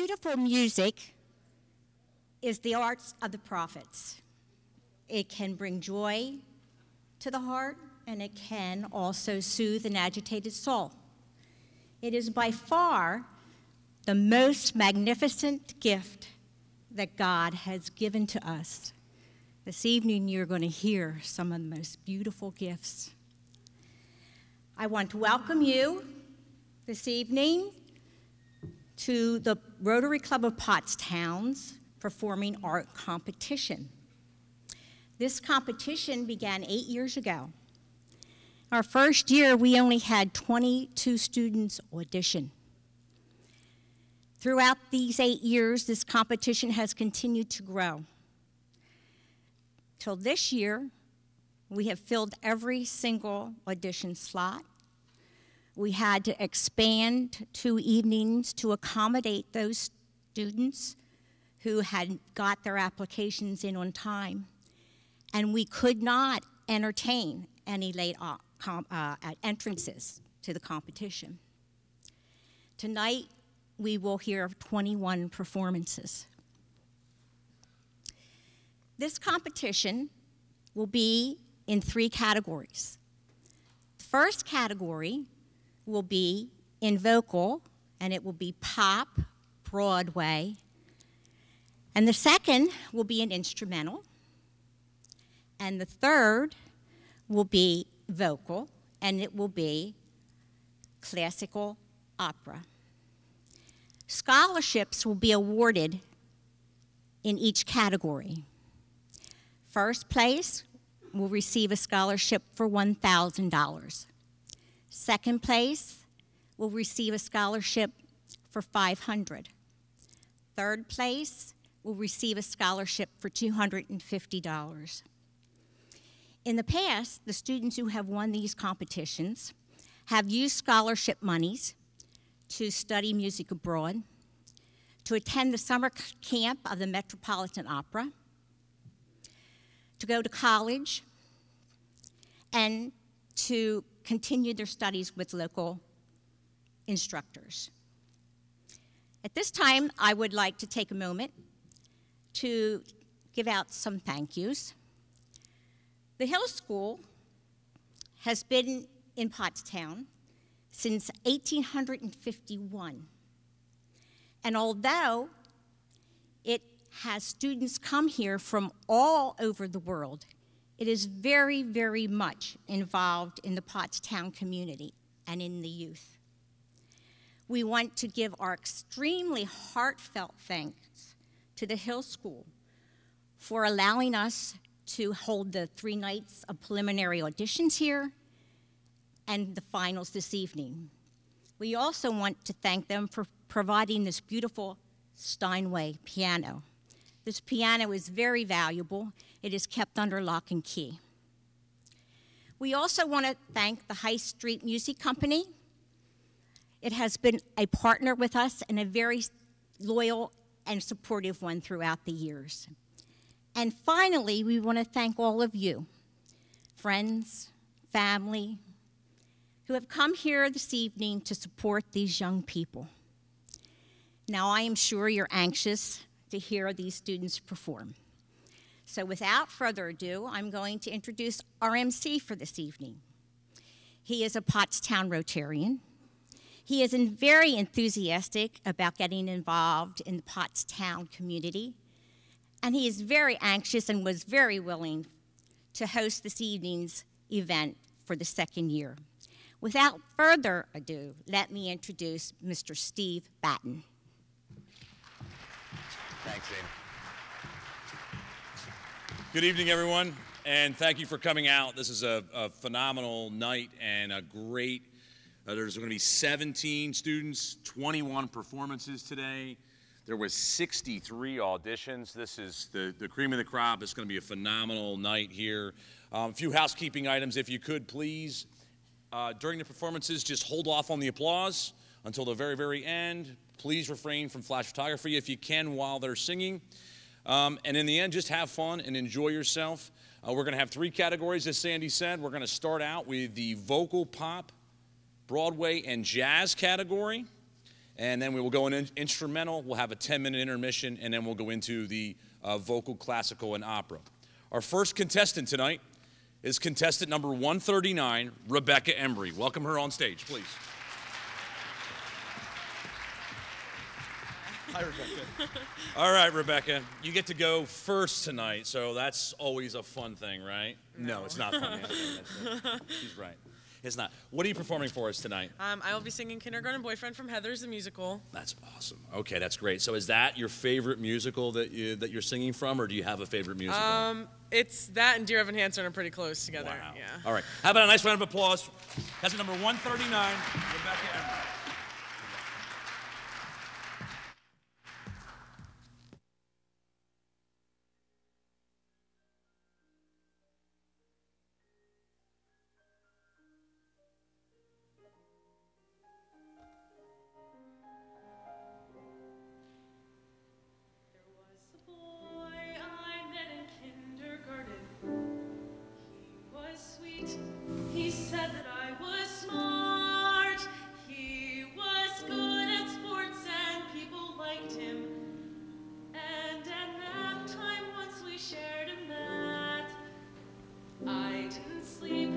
Beautiful music is the arts of the prophets. It can bring joy to the heart, and it can also soothe an agitated soul. It is by far the most magnificent gift that God has given to us. This evening, you're going to hear some of the most beautiful gifts. I want to welcome you this evening to the Rotary Club of Pottstown's Performing Art Competition. This competition began 8 years ago. Our first year, we only had 22 students audition. Throughout these 8 years, this competition has continued to grow. Till this year, we have filled every single audition slot. We had to expand 2 evenings to accommodate those students who had got their applications in on time. And we could not entertain any late entrances to the competition. Tonight, we will hear 21 performances. This competition will be in 3 categories. The first category will be in vocal, and it will be pop, Broadway. And the second will be in instrumental. And the third will be vocal, and it will be classical opera. Scholarships will be awarded in each category. First place will receive a scholarship for $1,000. Second place will receive a scholarship for $500. Third place will receive a scholarship for $250. In the past, the students who have won these competitions have used scholarship monies to study music abroad, to attend the summer camp of the Metropolitan Opera, to go to college, and to continue their studies with local instructors. At this time, I would like to take a moment to give out some thank yous. The Hill School has been in Pottstown since 1851. And although it has students come here from all over the world, it is very, very much involved in the Pottstown community and in the youth. We want to give our extremely heartfelt thanks to the Hill School for allowing us to hold the 3 nights of preliminary auditions here and the finals this evening. We also want to thank them for providing this beautiful Steinway piano. This piano is very valuable. It is kept under lock and key. We also want to thank the High Street Music Company. It has been a partner with us and a very loyal and supportive one throughout the years. And finally, we want to thank all of you, friends, family, who have come here this evening to support these young people. Now, I am sure you're anxious to hear these students perform. So without further ado, I'm going to introduce our MC for this evening. He is a Pottstown Rotarian. He is very enthusiastic about getting involved in the Pottstown community, and he is very anxious and was very willing to host this evening's event for the 2nd year. Without further ado, let me introduce Mr. Steve Batten. Thanks, Amy. Good evening, everyone, and thank you for coming out. This is a phenomenal night and a great, there's going to be 17 students, 21 performances today. There was 63 auditions. This is the cream of the crop. It's going to be a phenomenal night here. A few housekeeping items, if you could, please. During the performances, just hold off on the applause until the very, very end. Please refrain from flash photography if you can while they're singing. And in the end, just have fun and enjoy yourself. We're going to have 3 categories, as Sandy said. We're going to start out with the vocal, pop, Broadway, and jazz category. and then we will go in instrumental. We'll have a 10-minute intermission, and then we'll go into the vocal, classical, and opera. Our first contestant tonight is contestant number 139, Rebecca Embry. Welcome her on stage, please. Hi, Rebecca. All right, Rebecca, you get to go first tonight, so that's always a fun thing, right? No, it's not fun. She's right. It's not. What are you performing for us tonight? I will be singing Kindergarten Boyfriend from Heathers the Musical. That's awesome. Okay, that's great. So is that your favorite musical that you're singing from, or do you have a favorite musical? It's that and Dear Evan Hansen are pretty close together. Wow. Yeah. All right. How about a nice round of applause? That's number 139, Rebecca Embry. He said that I was smart, he was good at sports and people liked him. And at nap time once we shared a mat. I didn't sleep,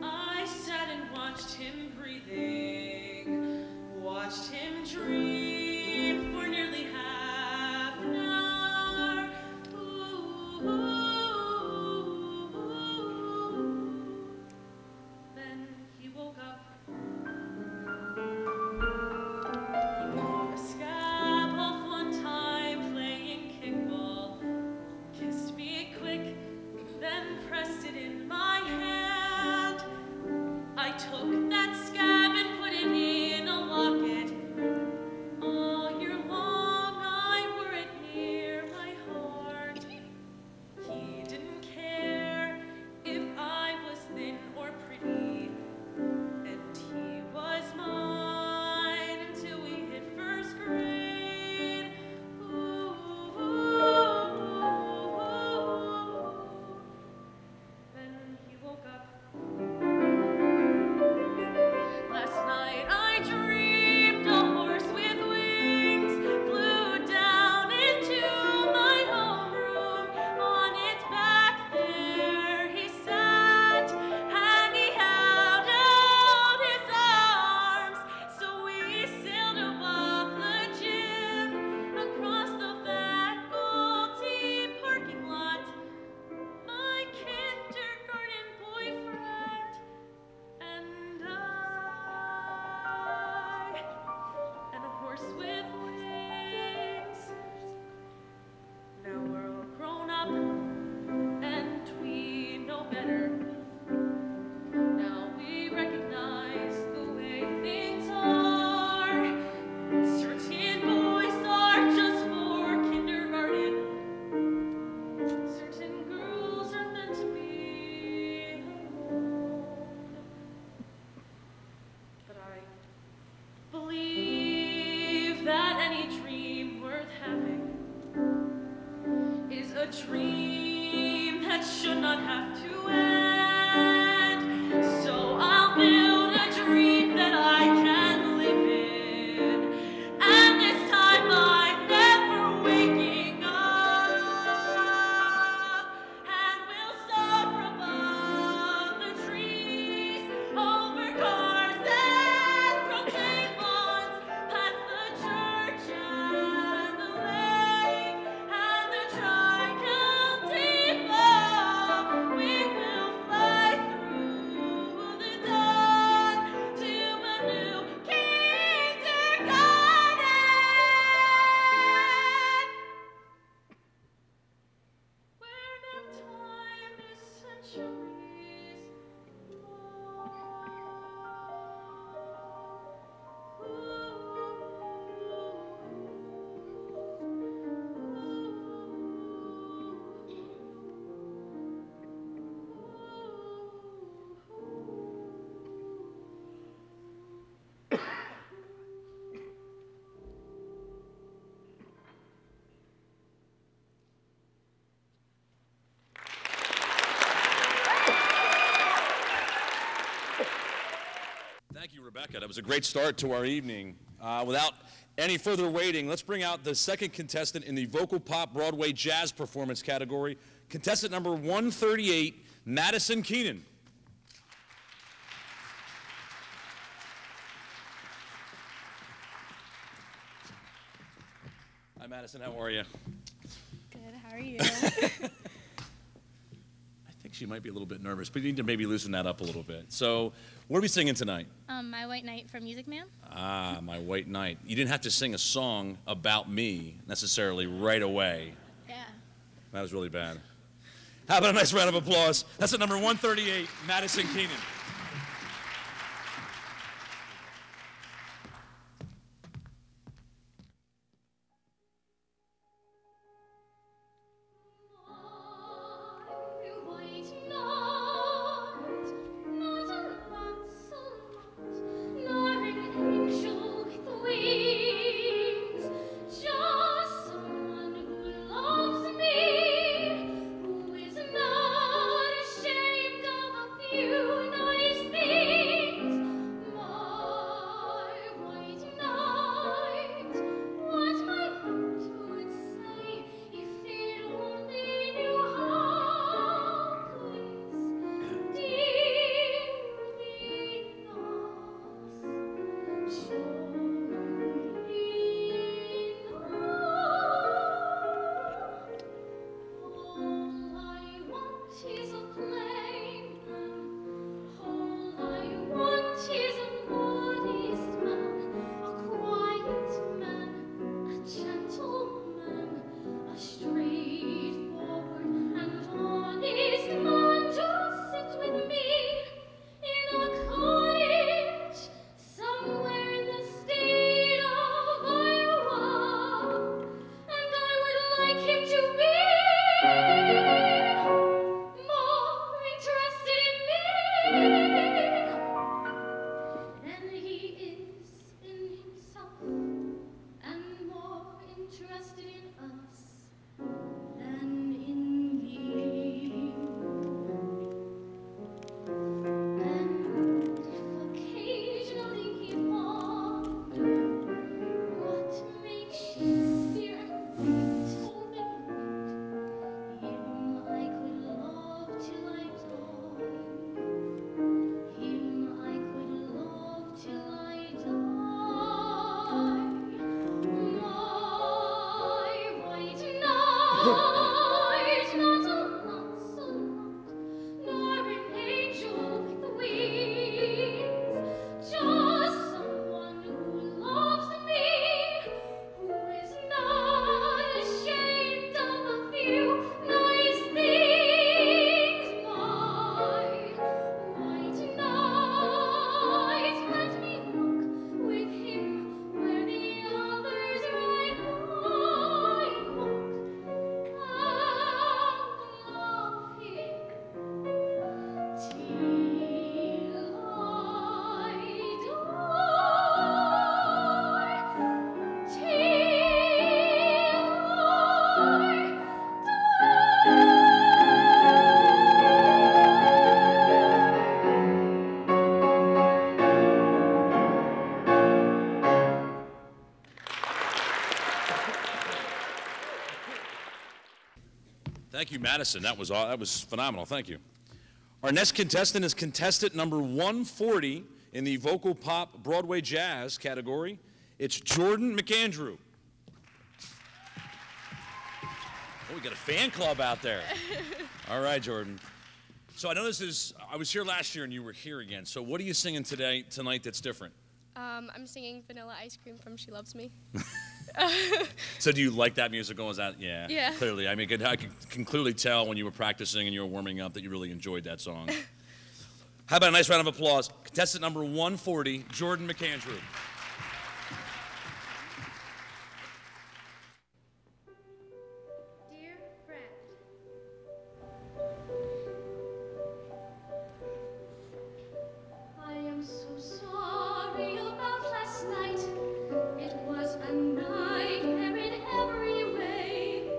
I sat and watched him breathing, watched him dream for nearly half an hour. Ooh. Then he woke up. He blew a scab off one time playing kickball. Kissed me quick, then pressed it in my hand. I took that scab and put it in a locket. All year long I wore it near my heart. He didn't care if I was thin or pretty, and he was mine until we hit first grade. Then he woke up. Last night I dreamed a horse with wings flew down into my homeroom. On its back there he sat, and he held out his arms. So we sailed above the gym, across the faculty parking lot. My kindergarten boyfriend and a horse with wings. Now we're all grown up and we know better. Now we recognize the way things are. Certain boys are just for kindergarten. Certain girls are meant to be alone. But I believe that any dream worth having is a dream that should not have to end. So I'll build a dream that I can live in. And this time I'm never waking up. And we'll soar above the trees, over cars and proclaim lawns, past the church and the lake and the tri-county bow. We will fly through the dawn to a new kindergarten, where no time is centuries Thank you, Rebecca. That was a great start to our evening. Without any further waiting, let's bring out the second contestant in the Vocal Pop Broadway Jazz Performance category, contestant number 138, Madison Keenan. Hi, Madison, how are you? Good, how are you? I think she might be a little bit nervous, but you need to maybe loosen that up a little bit. So, what are we singing tonight? My White Knight from Music Man. Ah, My White Knight. You didn't have to sing a song about me necessarily right away. Yeah. That was really bad. How about a nice round of applause? That's at number 138, Madison Keenan. Thank you, Madison. That was phenomenal. Thank you. Our next contestant is contestant number 140 in the Vocal Pop Broadway Jazz category. It's Jordan McAndrew. Oh, we got a fan club out there. All right, Jordan. So I know I was here last year and you were here again. So what are you singing tonight that's different? I'm singing Vanilla Ice Cream from She Loves Me. So do you like that musical? Is that, yeah. Yeah. Clearly. I mean, I can clearly tell when you were practicing and you were warming up that you really enjoyed that song. How about a nice round of applause? Contestant number 140, Jordan McAndrew. Dear friend, I am so sorry about last night. It was a nightmare in every way.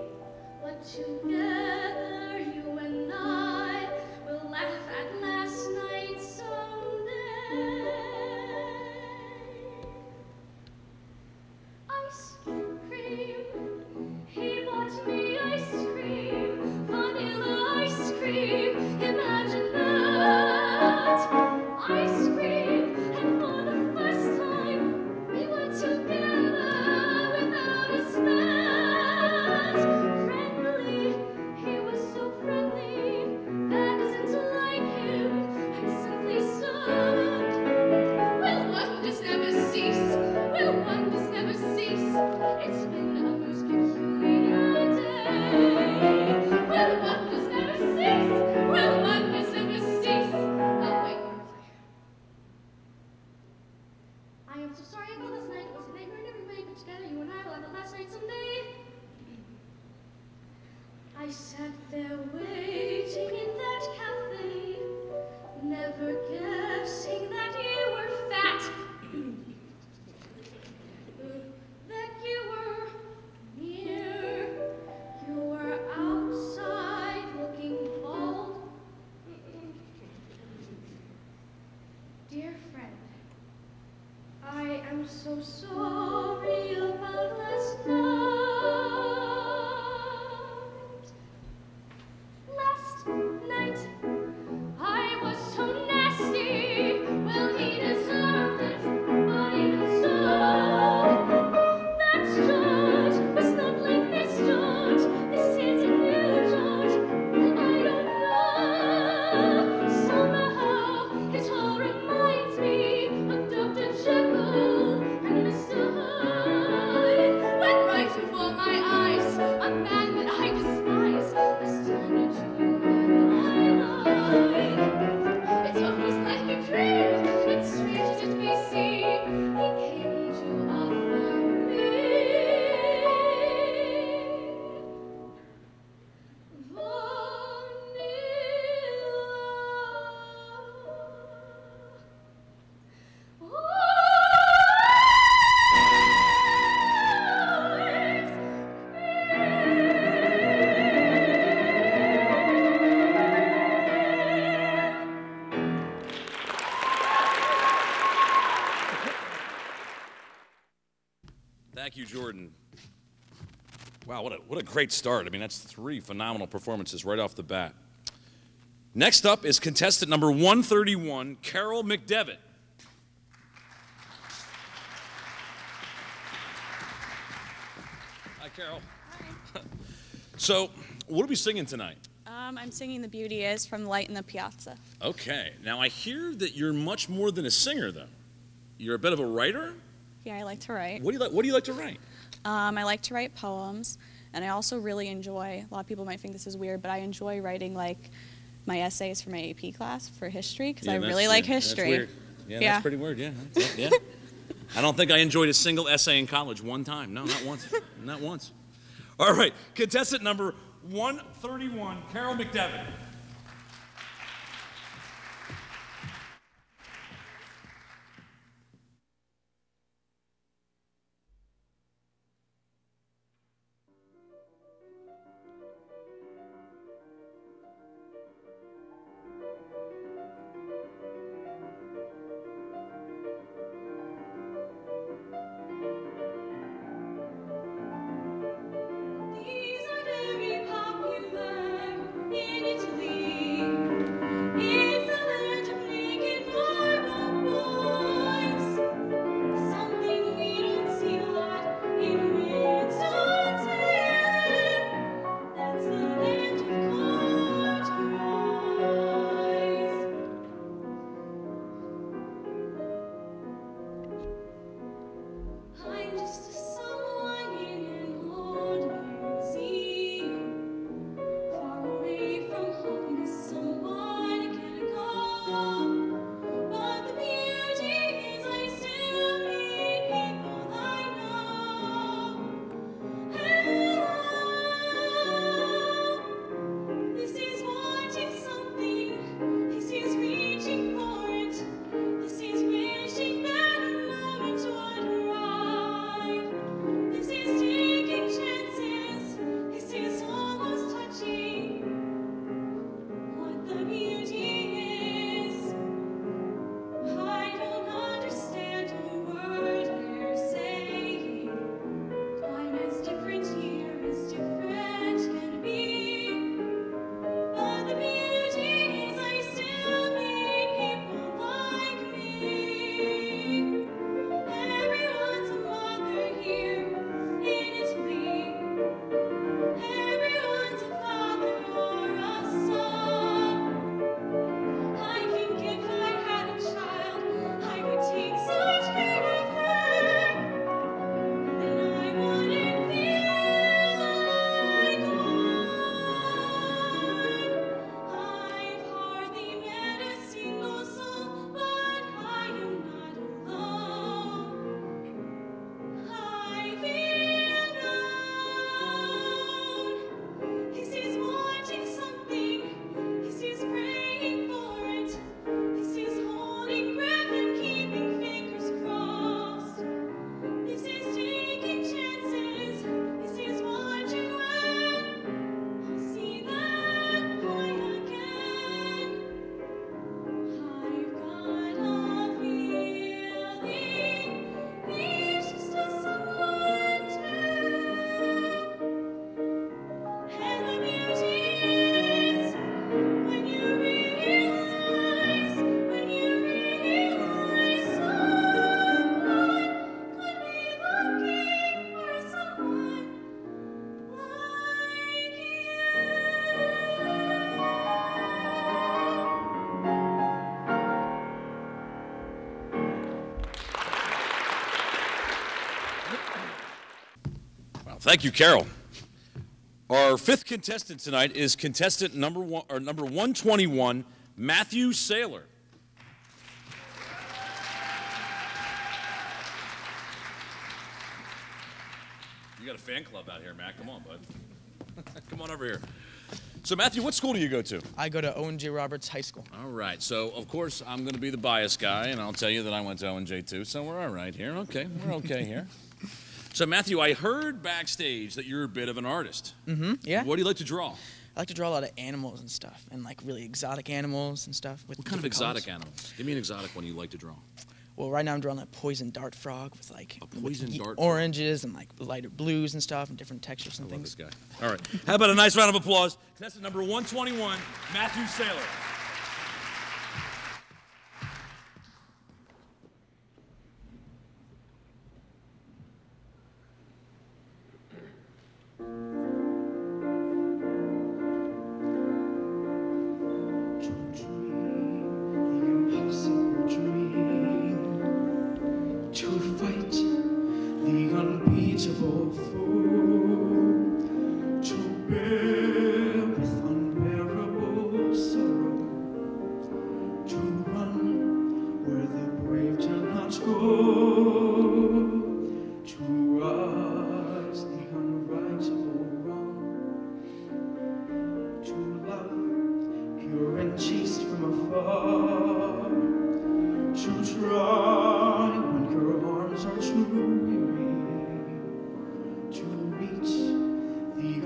But together you and I will laugh at last night someday. Imagine that. I screamed, and for the first time, we were together without a spat. Friendly, he was so friendly. That isn't like him. And simply said, "Will wonders never cease? Will wonders never cease? It's been a most peculiar day. Will wonders never cease? Will wonders never cease?" Oh, wait, where was I? I am so sorry about this night. It was a nightmare and everybody put together. You and I will have the last night someday. I sat there waiting in that cafe, never guessing that you were fat, that you were near, you were outside looking bald. Dear friend, I am so sorry about last night. Last night, I was so nasty. Well, he deserved it, but even so, that George was not like this George. This is a new George, and I don't know. Somehow, it all reminds me of Dr. Jekyll and Mr. Hyde. When right before my eyes, a man that I despise has turned into a man I like. It's almost like a dream, and strange as it may seem, he came to offer me Thank you, Jordan. Wow, what a great start. I mean, that's 3 phenomenal performances right off the bat. Next up is contestant number 131, Carol McDevitt. Hi, Carol. Hi. So, what are we singing tonight? I'm singing The Beauty Is from Light in the Piazza. Okay. Now, I hear that you're much more than a singer, though. You're a bit of a writer? Yeah, I like to write. What do you like to write? I like to write poems, and I also really enjoy, a lot of people might think this is weird, but I enjoy writing like my essays for my AP class for history, because I really like history. That's weird. Yeah, that's pretty weird, yeah. Yeah. I don't think I enjoyed a single essay in college one time. No, not once. Not once. All right, contestant number 131, Carol McDevitt. These are very popular in Italy. Thank you, Carol. Our fifth contestant tonight is contestant number 121, Matthew Saylor. You got a fan club out here, Matt. Come on, bud. Come on over here. So, Matthew, what school do you go to? I go to Owen J. Roberts High School. All right. So, of course, I'm going to be the biased guy, and I'll tell you that I went to Owen J. too. So we're all right here. Okay, we're okay here. So, Matthew, I heard backstage that you're a bit of an artist. Mm-hmm. Yeah. What do you like to draw? I like to draw a lot of animals and stuff, and like really exotic animals and stuff. With What kind of different exotic colors. animals? Give me an exotic one you like to draw. Well, right now I'm drawing a poison dart frog with like A poison dart frog. oranges and like lighter blues and stuff and different textures and I love things. this guy. All right. How about a nice round of applause? Contestant number 121, Matthew Saylor.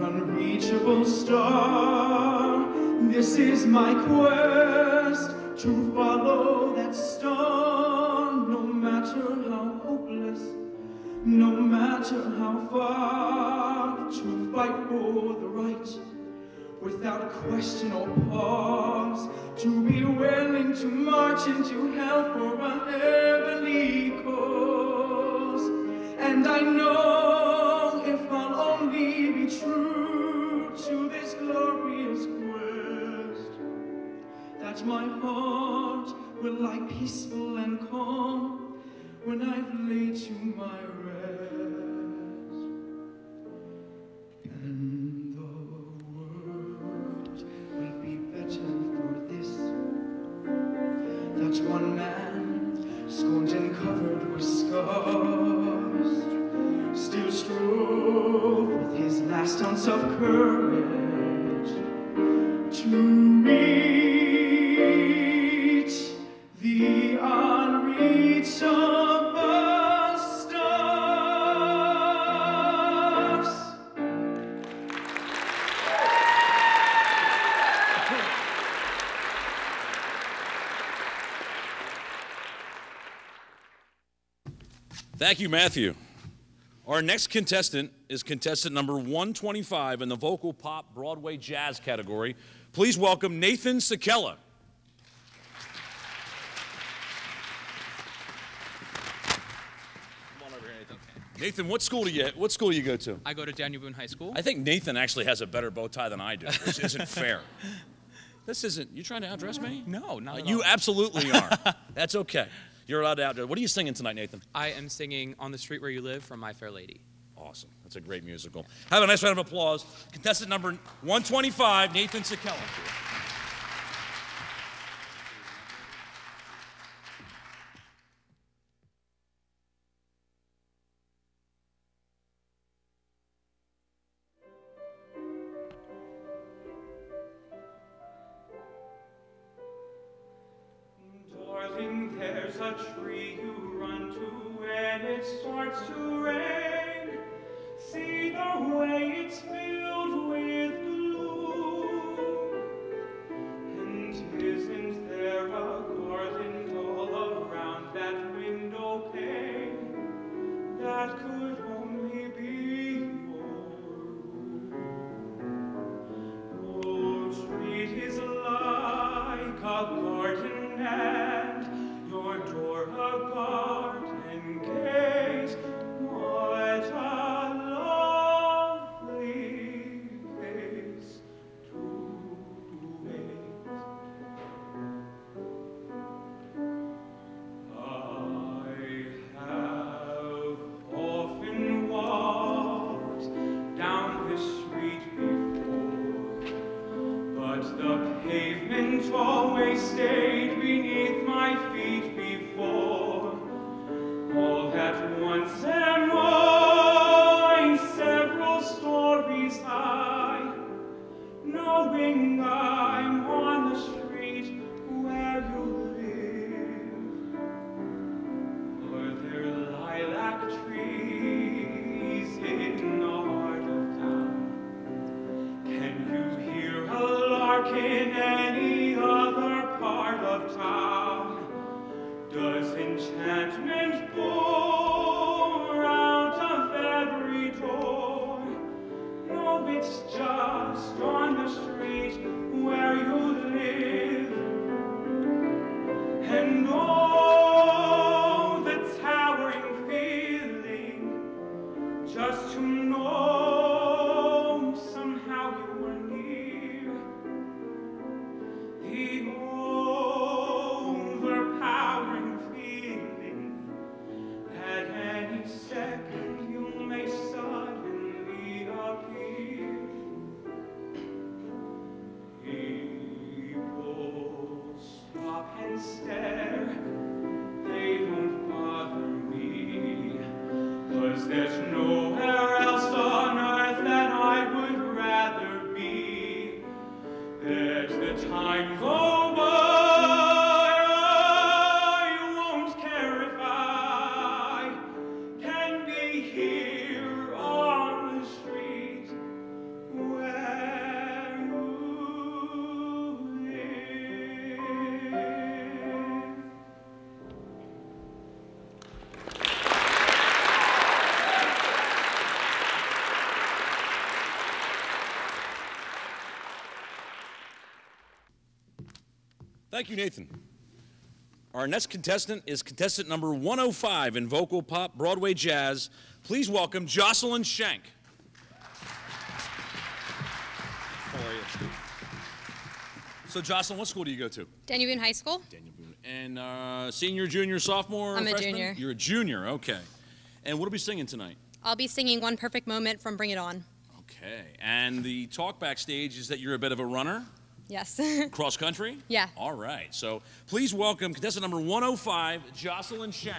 Unreachable star, this is my quest to follow that star, no matter how hopeless, no matter how far, to fight for the right without question or pause, to be willing to march into hell for a heavenly cause. And I know if I'll only be true to this glorious quest, that my heart will lie peaceful and calm when I've laid to my rest. And the world will be better for this, that one man, scorned and covered with scars, still strove with his last ounce of courage to reach the unreachable stars. Thank you, Matthew. Our next contestant is contestant number 125 in the vocal pop Broadway jazz category. Please welcome Nathan Sakella. Come on over here, Nathan. Nathan, what school do you go to? I go to Daniel Boone High School. I think Nathan actually has a better bow tie than I do, which isn't fair. This isn't, you trying to outdress me? No, not at all. You absolutely are. That's okay. You're allowed to outdress. What are you singing tonight, Nathan? I am singing On the Street Where You Live from My Fair Lady. Awesome. That's a great musical. Have a nice round of applause. Contestant number 125, Nathan Sakella. Darling, there's a tree you run to when it starts to rain. See the way it's filled with bloom. And isn't there a garden all around that window pane that could only be yours? Your street is like a garden and your door a garden gate. My you've always stayed beneath my feet before. All at once am I several stories high, knowing I'm on the street where you live. Are there lilac trees in the heart of town? Can you hear a lark in any other part of town? Does enchantment pour out of every door? No, it's just on the street where you live. And oh, the towering feeling, just to know somehow you were near. The overpowering feeling at any second you may suddenly appear. People stop and stare, they don't bother me, 'cause there's nowhere else on earth that I would rather be. Let the time go by, I won't care if I can be here on the street where you live. Thank you, Nathan. Our next contestant is contestant number 105 in vocal pop Broadway jazz. Please welcome Jocelyn Shank. How are you? So, Jocelyn, what school do you go to? Daniel Boone High School. Daniel Boone. And senior, junior, sophomore, I'm a freshman? junior. You're a junior, okay. And what are we singing tonight? I'll be singing One Perfect Moment from Bring It On. Okay. And the talk backstage is that you're a bit of a runner? Yes. Cross country? Yeah. All right. So please welcome contestant number 105, Jocelyn Shank.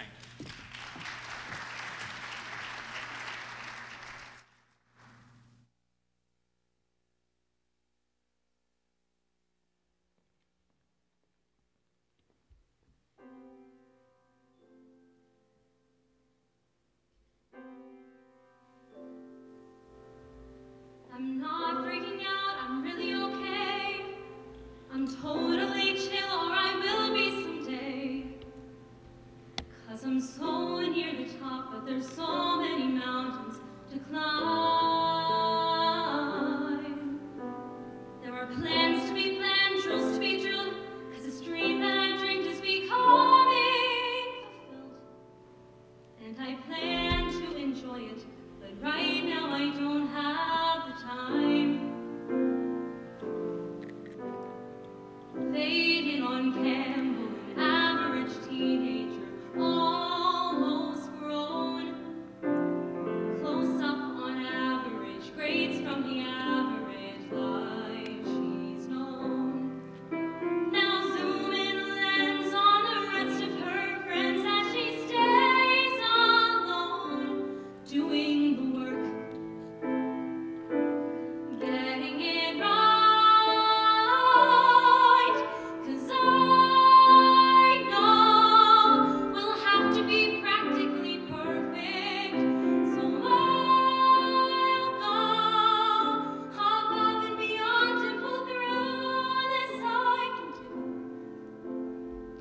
I'm not freaking out, I'm really okay. I'm totally chill, or I will be someday. 'Cause I'm so near the top, but there's so many mountains to climb. There are plans to be planned, drills to be drilled, 'cause this dream that I dreamed is becoming fulfilled. And I plan to enjoy it, but right now I don't have the time. Fading on Campbell, an average teenager, almost grown. Close up on average, grades from the average life she's known. Now zoom in a lens on the rest of her friends as she stays alone, doing the work, getting it right. 'Cause I know we'll have to be practically perfect, so I'll go above and beyond to pull through this. I can do.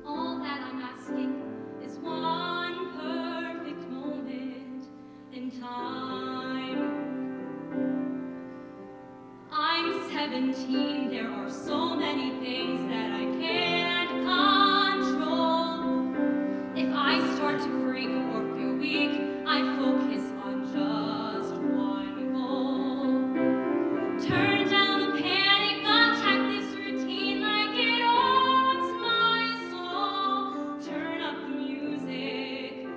All that I'm asking is one perfect moment in time. I'm 17, there are so many things that I can't control. If I start to freak or feel weak, I focus on just one goal. Turn down the panic, attack this routine like it owns my soul. Turn up the music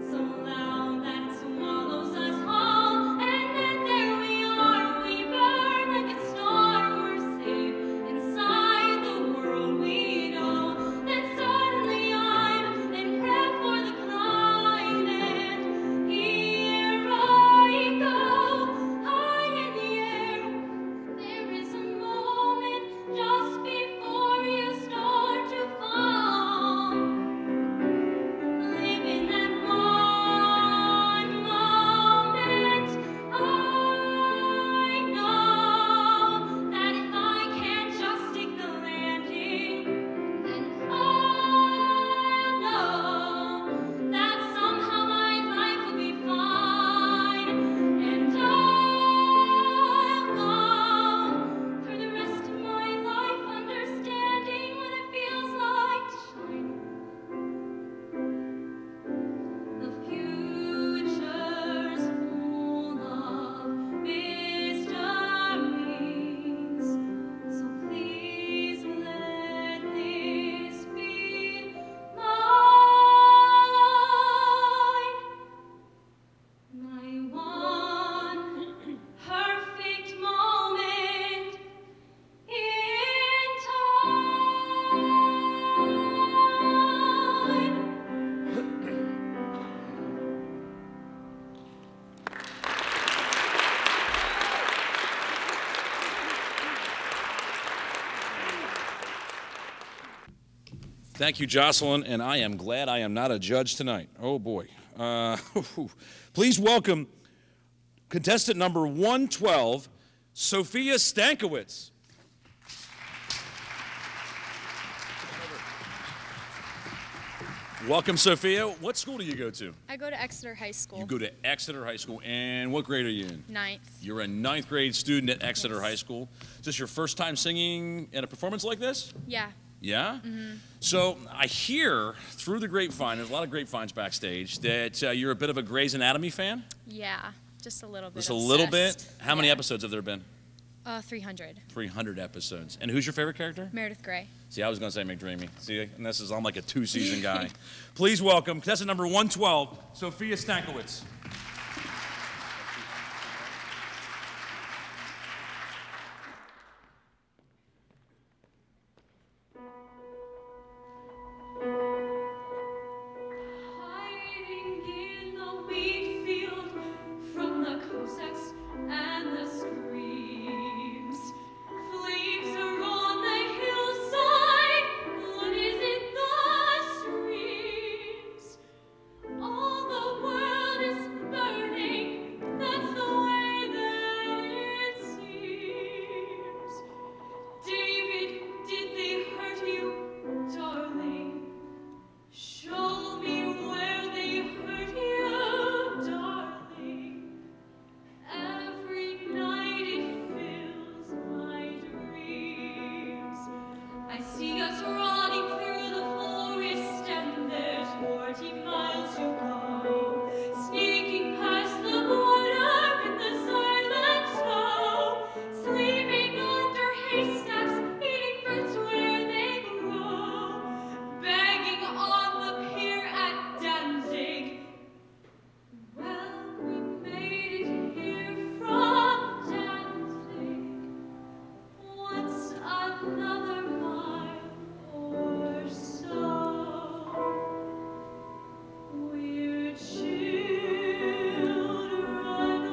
so loud that it swallows us whole. And then there we are, we burn like a star, we're safe inside the world we Thank you, Jocelyn, and I am glad I am not a judge tonight. Oh, boy. Please welcome contestant number 112, Sophia Stankiewicz. Welcome, Sophia. What school do you go to? I go to Exeter High School. You go to Exeter High School, and what grade are you in? 9th. You're a 9th grade student at Exeter High School. Is this your first time singing at a performance like this? Yeah. Yeah? Mm-hmm. So I hear through the grapevine, there's a lot of grapevines backstage, that you're a bit of a Grey's Anatomy fan? Yeah, just a little bit. Just a little bit? obsessed. How many Yeah. episodes have there been? 300. 300 episodes. And who's your favorite character? Meredith Grey. See, I was going to say McDreamy. See, and I'm like a 2-season guy. Please welcome contestant number 112, Sophia Stankiewicz. Hiding in the wheat field from the Cossacks and the screams. Flames are on the hillside, blood is in the streams. All the world is burning, that's the way that it seems. David, did they hurt you, darling? Show me where they hurt you, darling. Every night it fills my dreams. I see us running through the forest, and there's 40 miles to go. Sneaking past the border in the silent snow. Sleeping under haystacks, eating fruits where they grow. Begging on the pier at Danzig. Well, we made it here from Danzig. What's another mile or so? We're children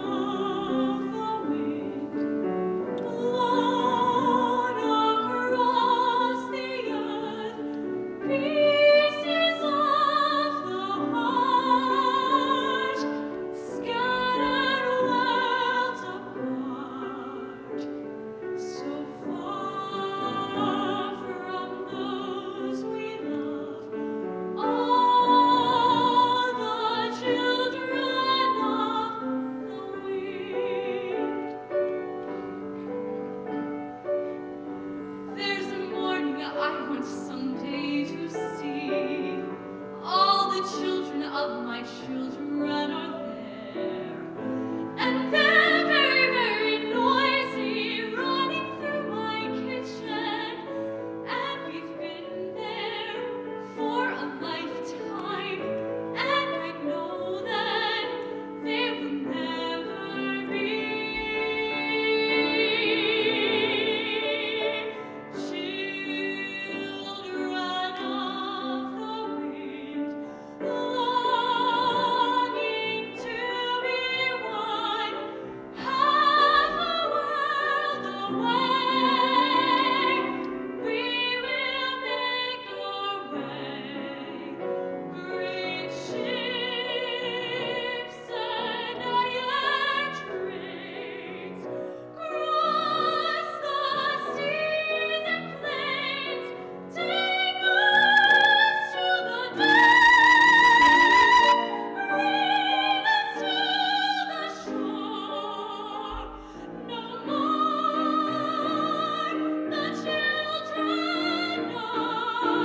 of the wind, blown across the earth, pieces of the heart, scattered worlds apart, so far from those we love. All the children of the wind. There's a morning I want someday to see. All the children of my children are there. And they're very, very noisy, running through my kitchen. And we've been there for a lifetime. And I know that they will never be. Children of the wind, longing to be one, half a world away. We will make our way. Great ships and iron trains cross the seas and plains, take us to the deep, bring us to the shore. No more the children of the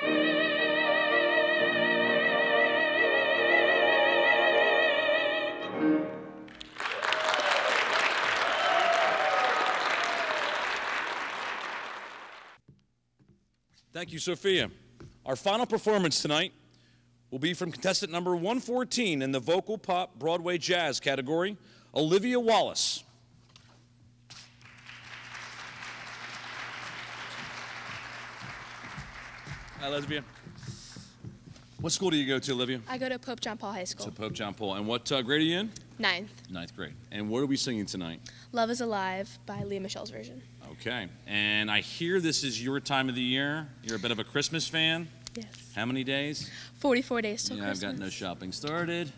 wind. Thank you, Sophia. Our final performance tonight will be from contestant number 114 in the vocal pop Broadway jazz category, Olivia Wallace. Hi, Olivia. What school do you go to, Olivia? I go to Pope John Paul High School. To Pope John Paul. And what grade are you in? Ninth. Ninth grade. And what are we singing tonight? Love is Alive by Leah Michelle's version. Okay. And I hear this is your time of the year. You're a bit of a Christmas fan. Yes. How many days? 44 days till Yeah, Christmas. I've got no shopping started.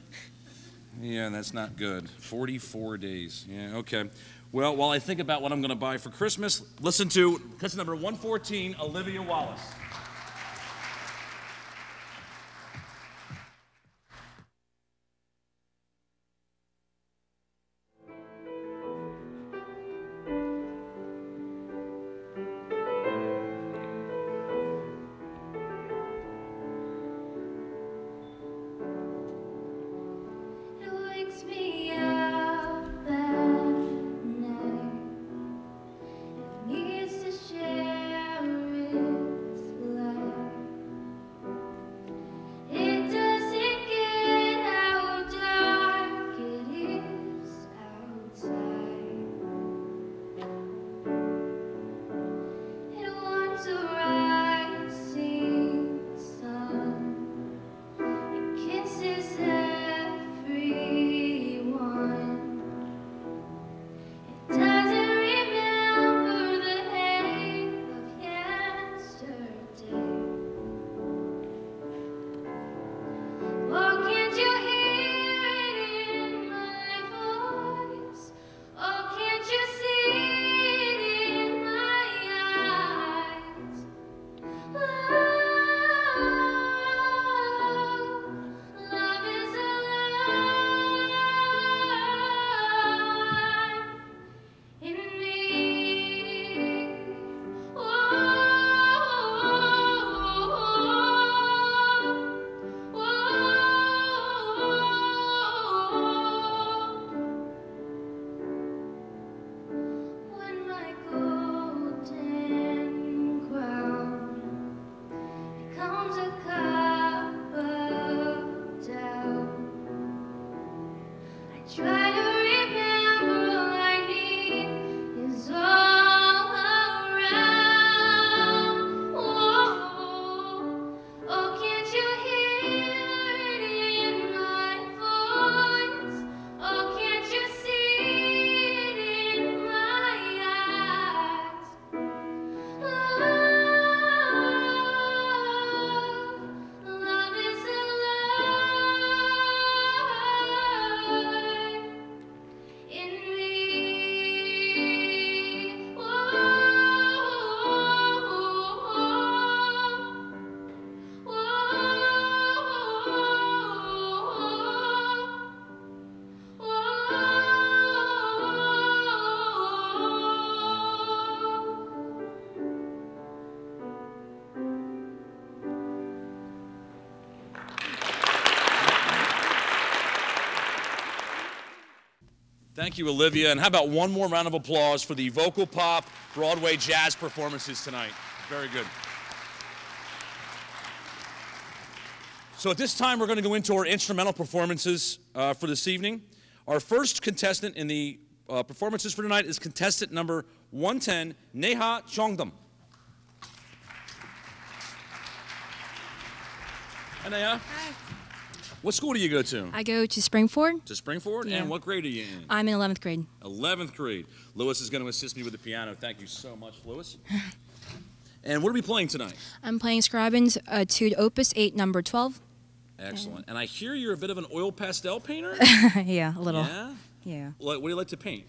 Yeah, that's not good. 44 days. Yeah, okay. Well, while I think about what I'm going to buy for Christmas, listen to contestant number 114, Olivia Wallace. It wakes me up at night. It needs to share its light. It doesn't get how dark it is outside. It wants a rising sun. It kisses everyone. It doesn't remember the hate of yesterday. Oh, can't you hear it in my voice? Oh, can't you see it in my eyes? Love is alive in me. When my golden crown becomes a cup of doubt, I try to remember all I need is all around. Oh, can't you hear it in my voice? Oh, can't you see it in my eyes? Love is alive in me. Thank you, Olivia. And how about one more round of applause for the vocal pop Broadway jazz performances tonight? Very good. So at this time, we're going to go into our instrumental performances for this evening. Our first contestant in the performances for tonight is contestant number 110, Neha Chongdam. Hi, Neha. Hi. What school do you go to? I go to Springford. To Springford? Yeah. And what grade are you in? I'm in 11th grade. 11th grade. Lewis is going to assist me with the piano. Thank you so much, Lewis. And what are we playing tonight? I'm playing Scriabin's Etude Opus 8, number 12. Excellent. And I hear you're a bit of an oil pastel painter? Yeah, a little. Yeah? Yeah. What do you like to paint?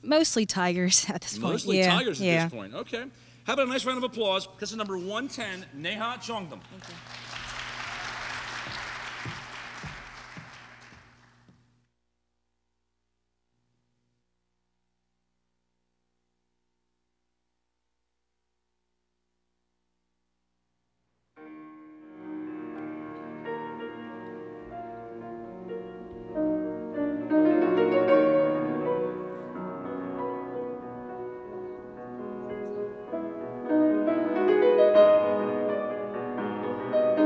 Mostly tigers at this point. Mostly Yeah, tigers at yeah. this point. Okay. How about a nice round of applause? This is number 110, Neha Chongdam. Thank you. Thank you.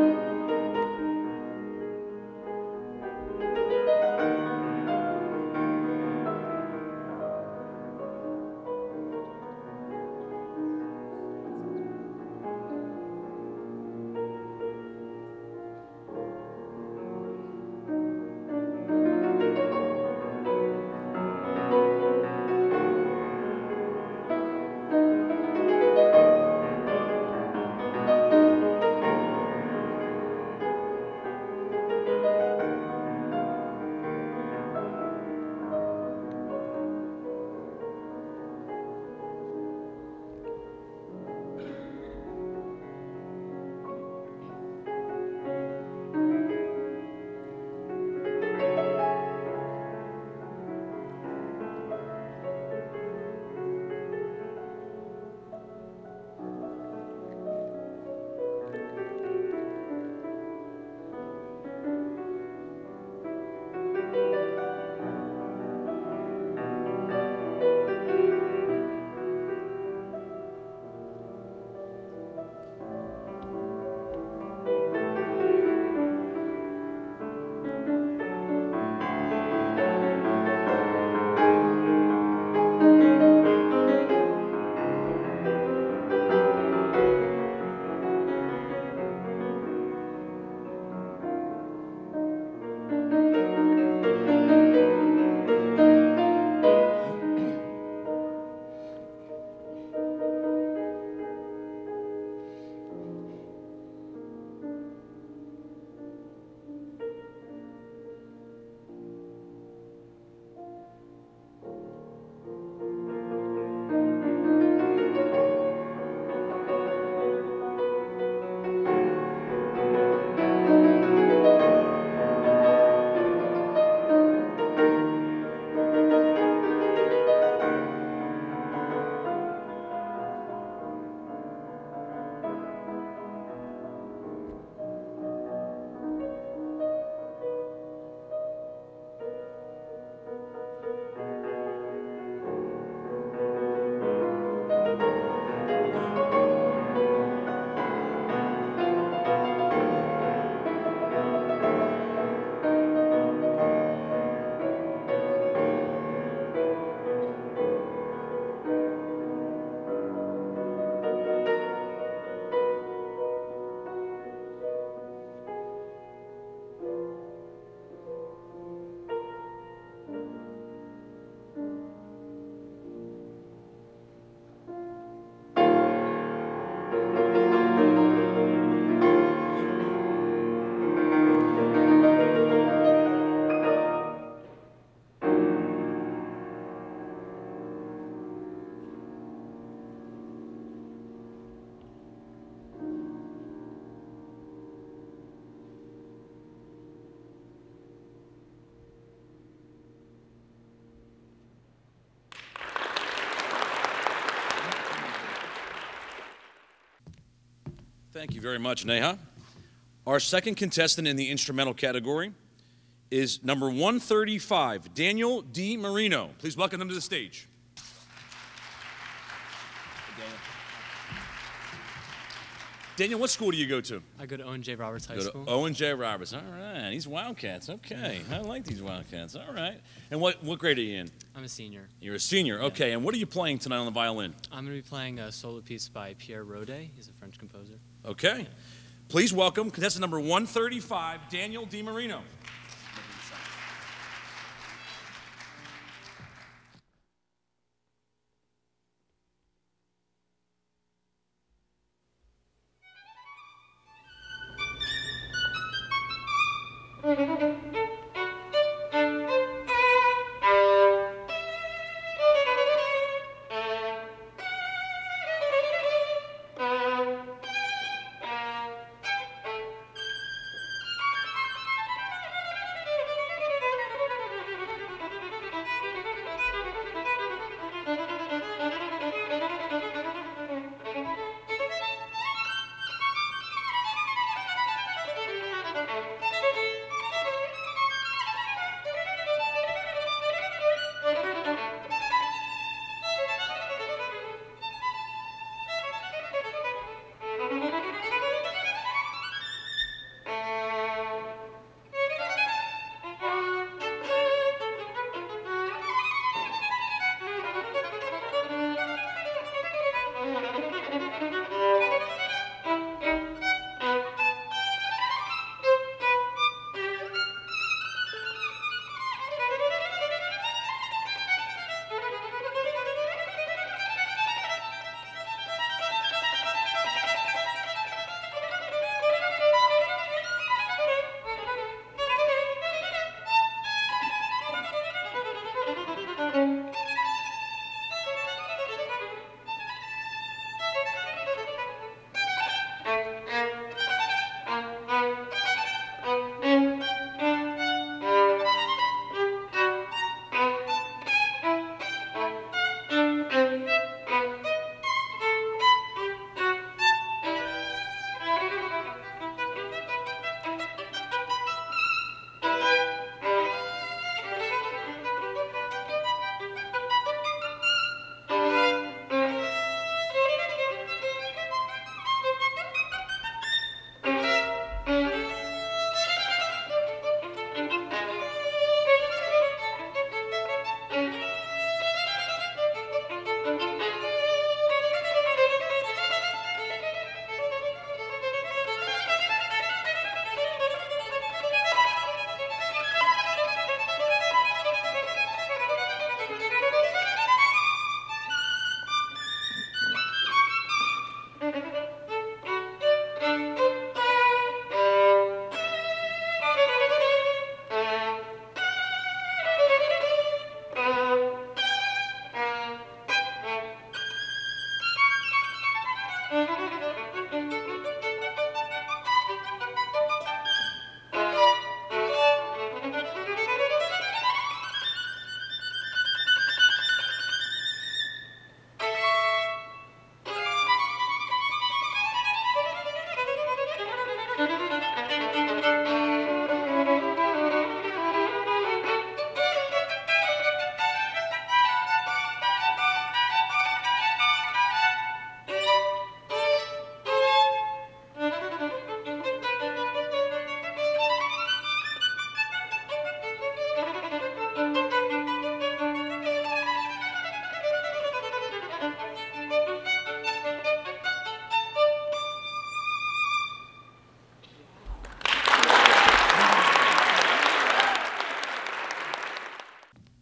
Thank you very much, Neha. Our second contestant in the instrumental category is number 135, Daniel D. Marino. Please welcome them to the stage. Daniel, what school do you go to? I go to Owen J. Roberts High Go School. to Owen J. Roberts. All right, these Wildcats. Okay, I like these Wildcats. All right. And what grade are you in? I'm a senior. You're a senior. Okay. And what are you playing tonight on the violin? I'm going to be playing a solo piece by Pierre Rodet. He's a French composer. Okay. Please welcome contestant number 135, Daniel D. Marino.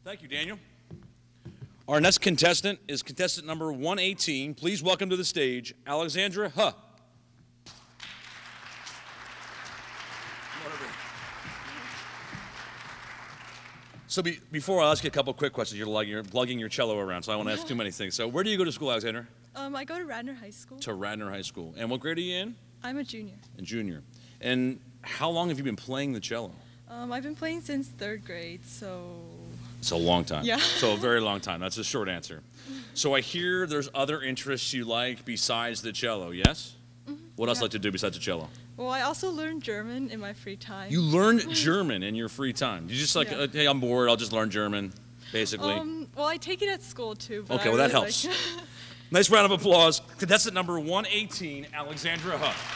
Thank you, Daniel. Our next contestant is contestant number 118. Please welcome to the stage, Alexandra Huh. So before I ask you a couple quick questions, you're lugging your cello around, so I won't ask too many things. So where do you go to school, Alexandra? I go to Radnor High School. To Radnor High School. And what grade are you in? I'm a junior. A junior. And how long have you been playing the cello? I've been playing since 3rd grade, so... It's a long time. Yeah. So a very long time. That's a short answer. So I hear there's other interests you like besides the cello, yes? Mm-hmm. What else like to do besides the cello? Well, I also learn German in my free time. You learn German in your free time. You just like, Yeah. hey, I'm bored, I'll just learn German, basically. Well, I take it at school too. But Okay, I well, that really helps. like- Nice round of applause. Contestant number 118, Alexandra Huff.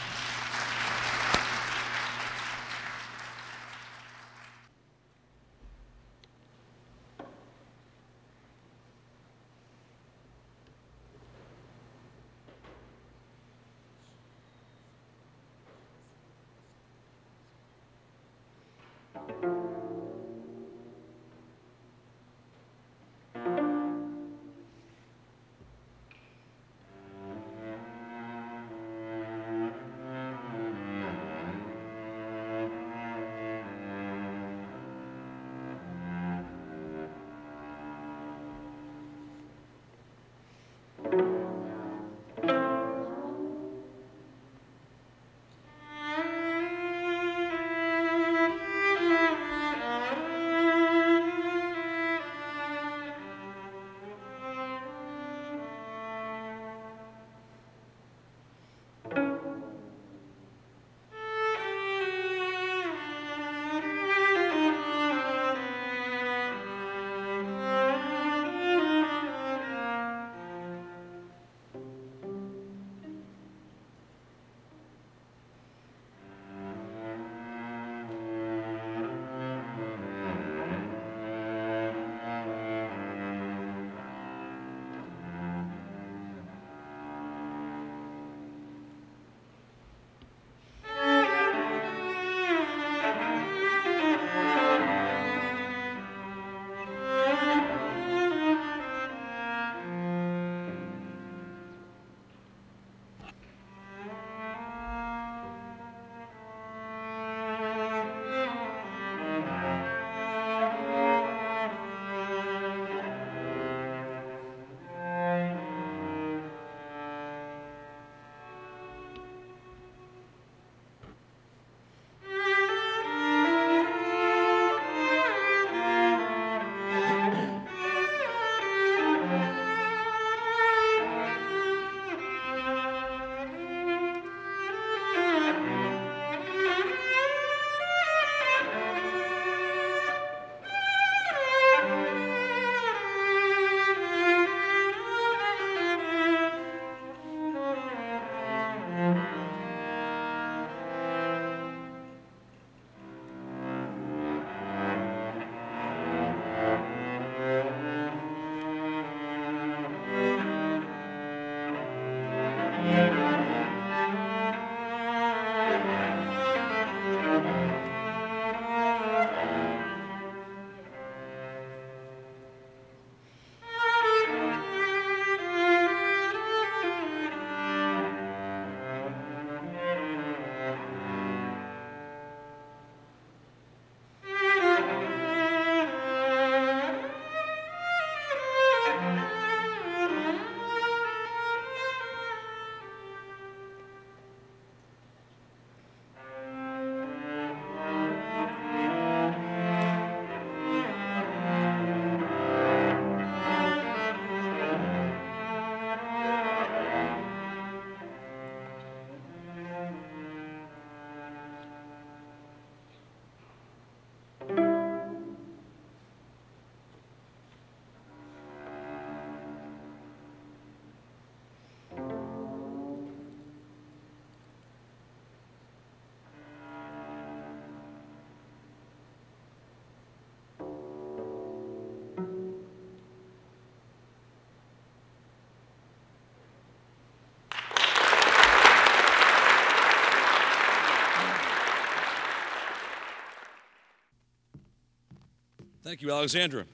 Thank you, Alexandra.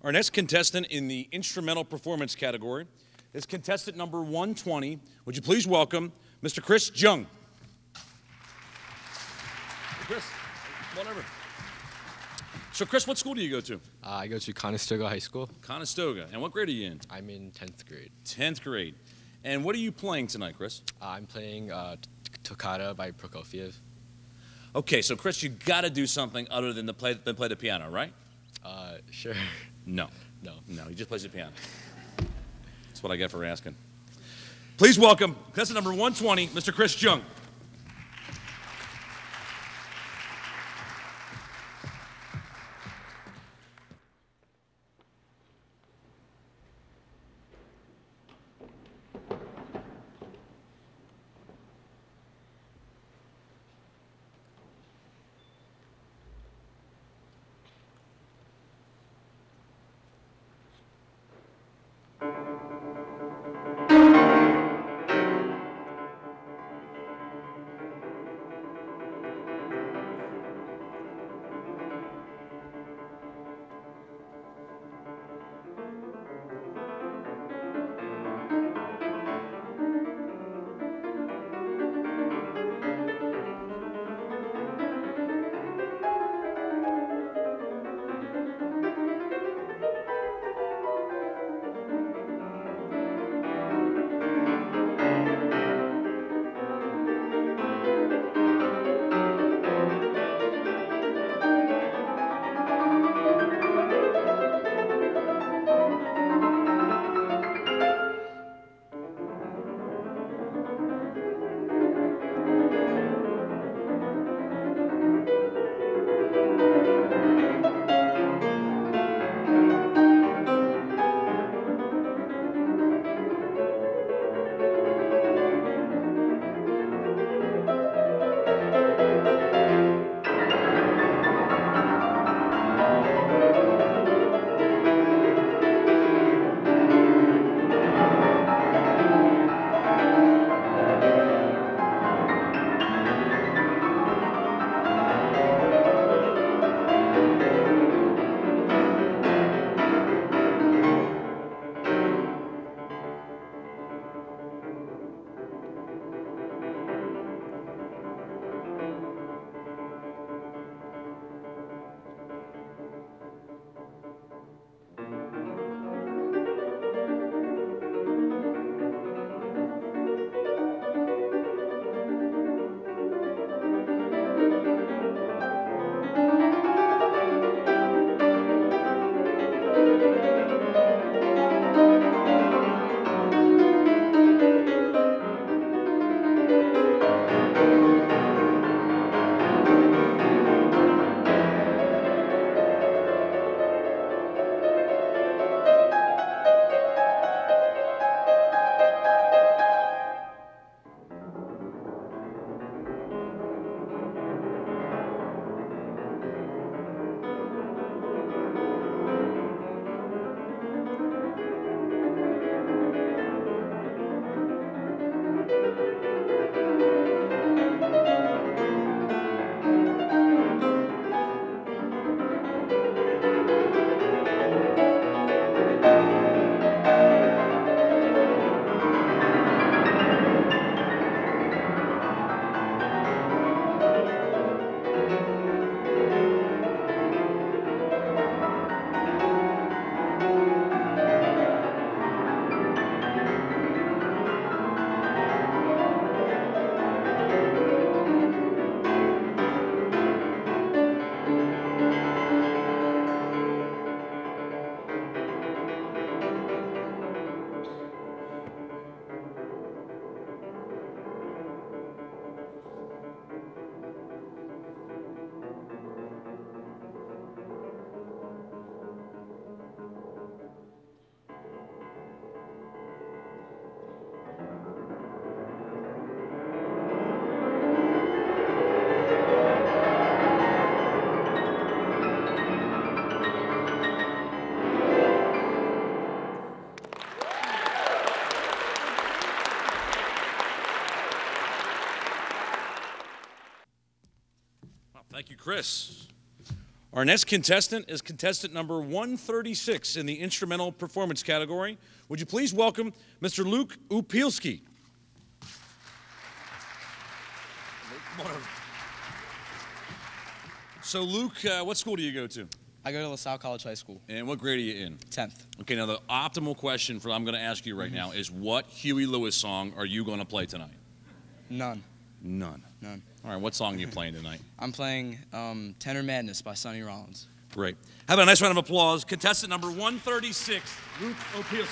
Our next contestant in the instrumental performance category is contestant number 120. Would you please welcome Mr. Chris Jung. Chris, come on over. So, Chris, what school do you go to? I go to Conestoga High School. Conestoga. And what grade are you in? I'm in 10th grade. 10th grade. And what are you playing tonight, Chris? I'm playing Toccata by Prokofiev. Okay, so Chris, you got to do something other than play the piano, right? Sure. No. No. No, he just plays the piano. That's what I get for asking. Please welcome contestant number 120, Mr. Chris Jung. Thank you, Chris. Our next contestant is contestant number 136 in the instrumental performance category. Would you please welcome Mr. Luke Upilski. So, Luke, what school do you go to? I go to LaSalle College High School. And what grade are you in? 10th. Okay, now the optimal question for I'm going to ask you right now is what Huey Lewis song are you going to play tonight? None. None. None. All right, what song are you playing tonight? I'm playing Tenor Madness by Sonny Rollins. Great. How about a nice round of applause? Contestant number 136, Luke Opilski.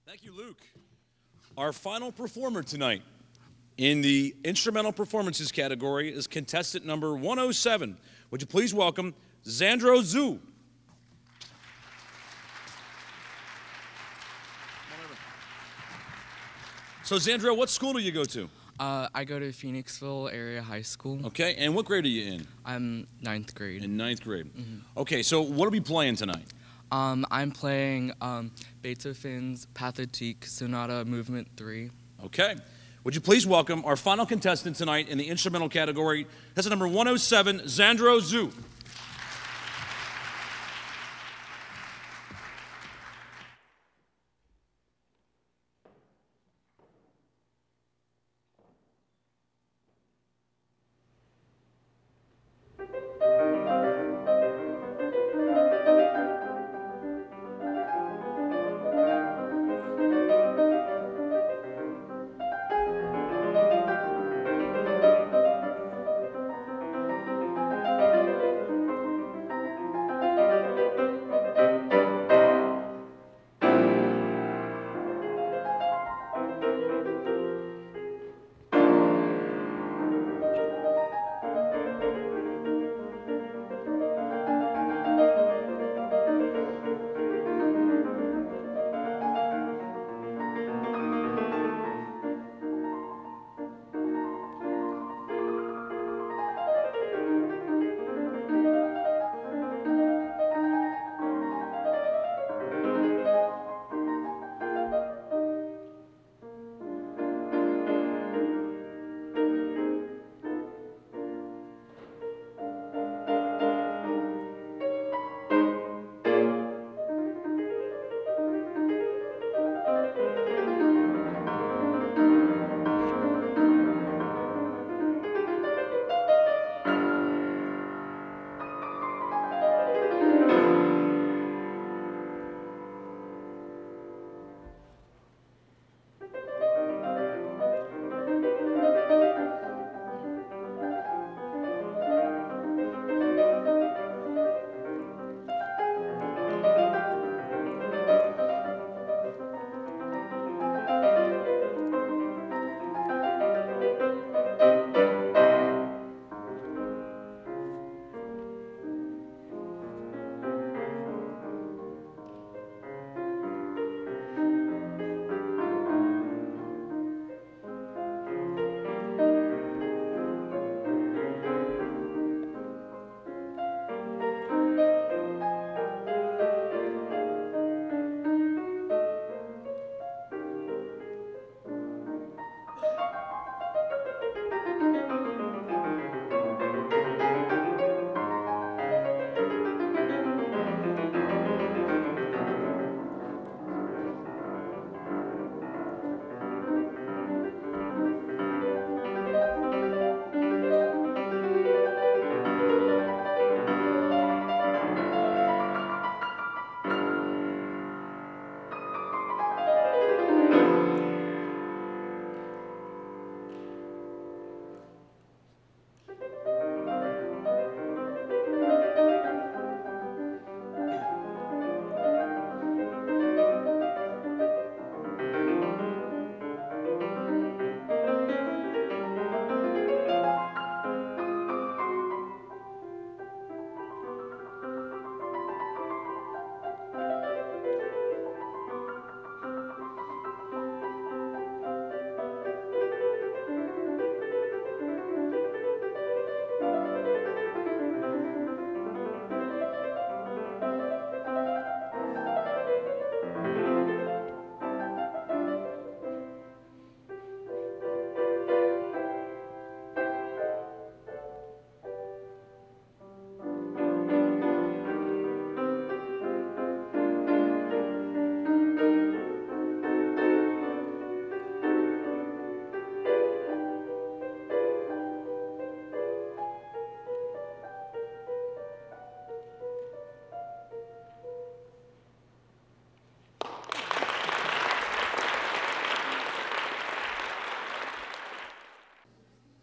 Thank you, Luke. Our final performer tonight in the instrumental performances category is contestant number 107. Would you please welcome Xandro Zhu? So, Xandro, what school do you go to? I go to Phoenixville Area High School. Okay, and what grade are you in? I'm ninth grade. In ninth grade. Okay, so what are we playing tonight? I'm playing Beethoven's Pathétique Sonata Movement 3. Okay. Would you please welcome our final contestant tonight in the instrumental category? That's number 107, Xandro Zhu. Thank you.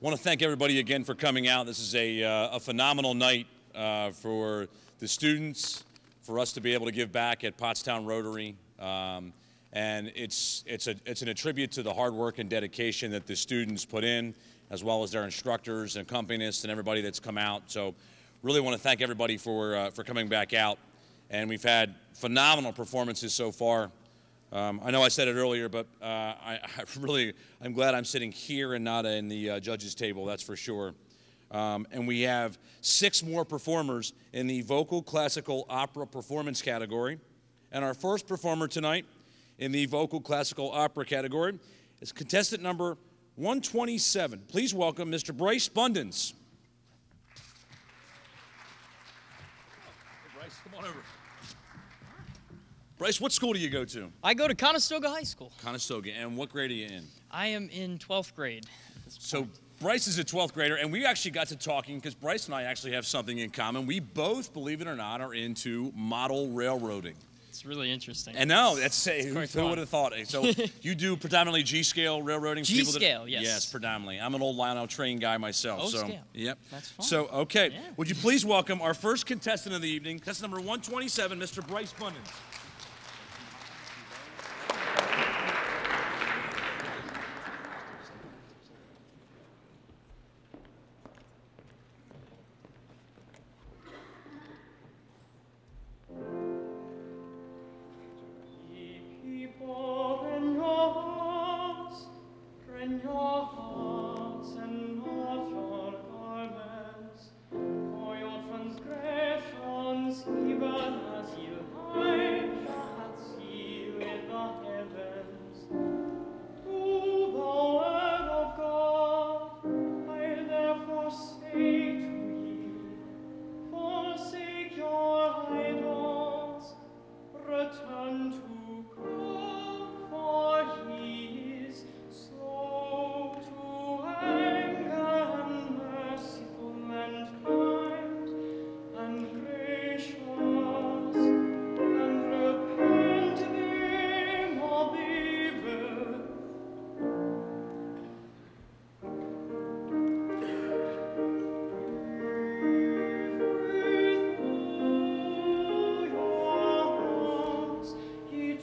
want to thank everybody again for coming out. This is a phenomenal night for the students, for us to be able to give back at Pottstown Rotary. And it's an attribute to the hard work and dedication that the students put in, as well as their instructors and accompanists and everybody that's come out. So really want to thank everybody for coming back out. And we've had phenomenal performances so far. I know I said it earlier, but I'm glad I'm sitting here and not in the judges' table, that's for sure. And we have 6 more performers in the vocal classical opera performance category. And our first performer tonight in the vocal classical opera category is contestant number 127. Please welcome Mr. Bryce Bundens. Hey, Bryce, come on over. Bryce, what school do you go to? I go to Conestoga High School. Conestoga. And what grade are you in? I am in 12th grade. So Bryce is a 12th grader, and we actually got to talking because Bryce and I actually have something in common. We both, believe it or not, are into model railroading. It's really interesting. And no, who would have thought it? So you do predominantly G-scale railroading? G-scale, yes. Yes, predominantly. I'm an old Lionel train guy myself. O-scale. Yep. That's fun. So, okay. Yeah. Would you please welcome our first contestant of the evening, contestant number 127, Mr. Bryce Bundens. He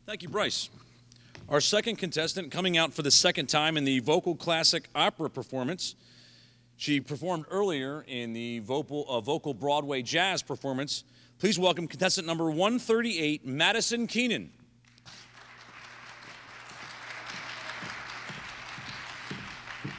Thank you, Bryce. Our second contestant coming out for the second time in the vocal classic opera performance. She performed earlier in the vocal Broadway jazz performance. Please welcome contestant number 138, Madison Keenan.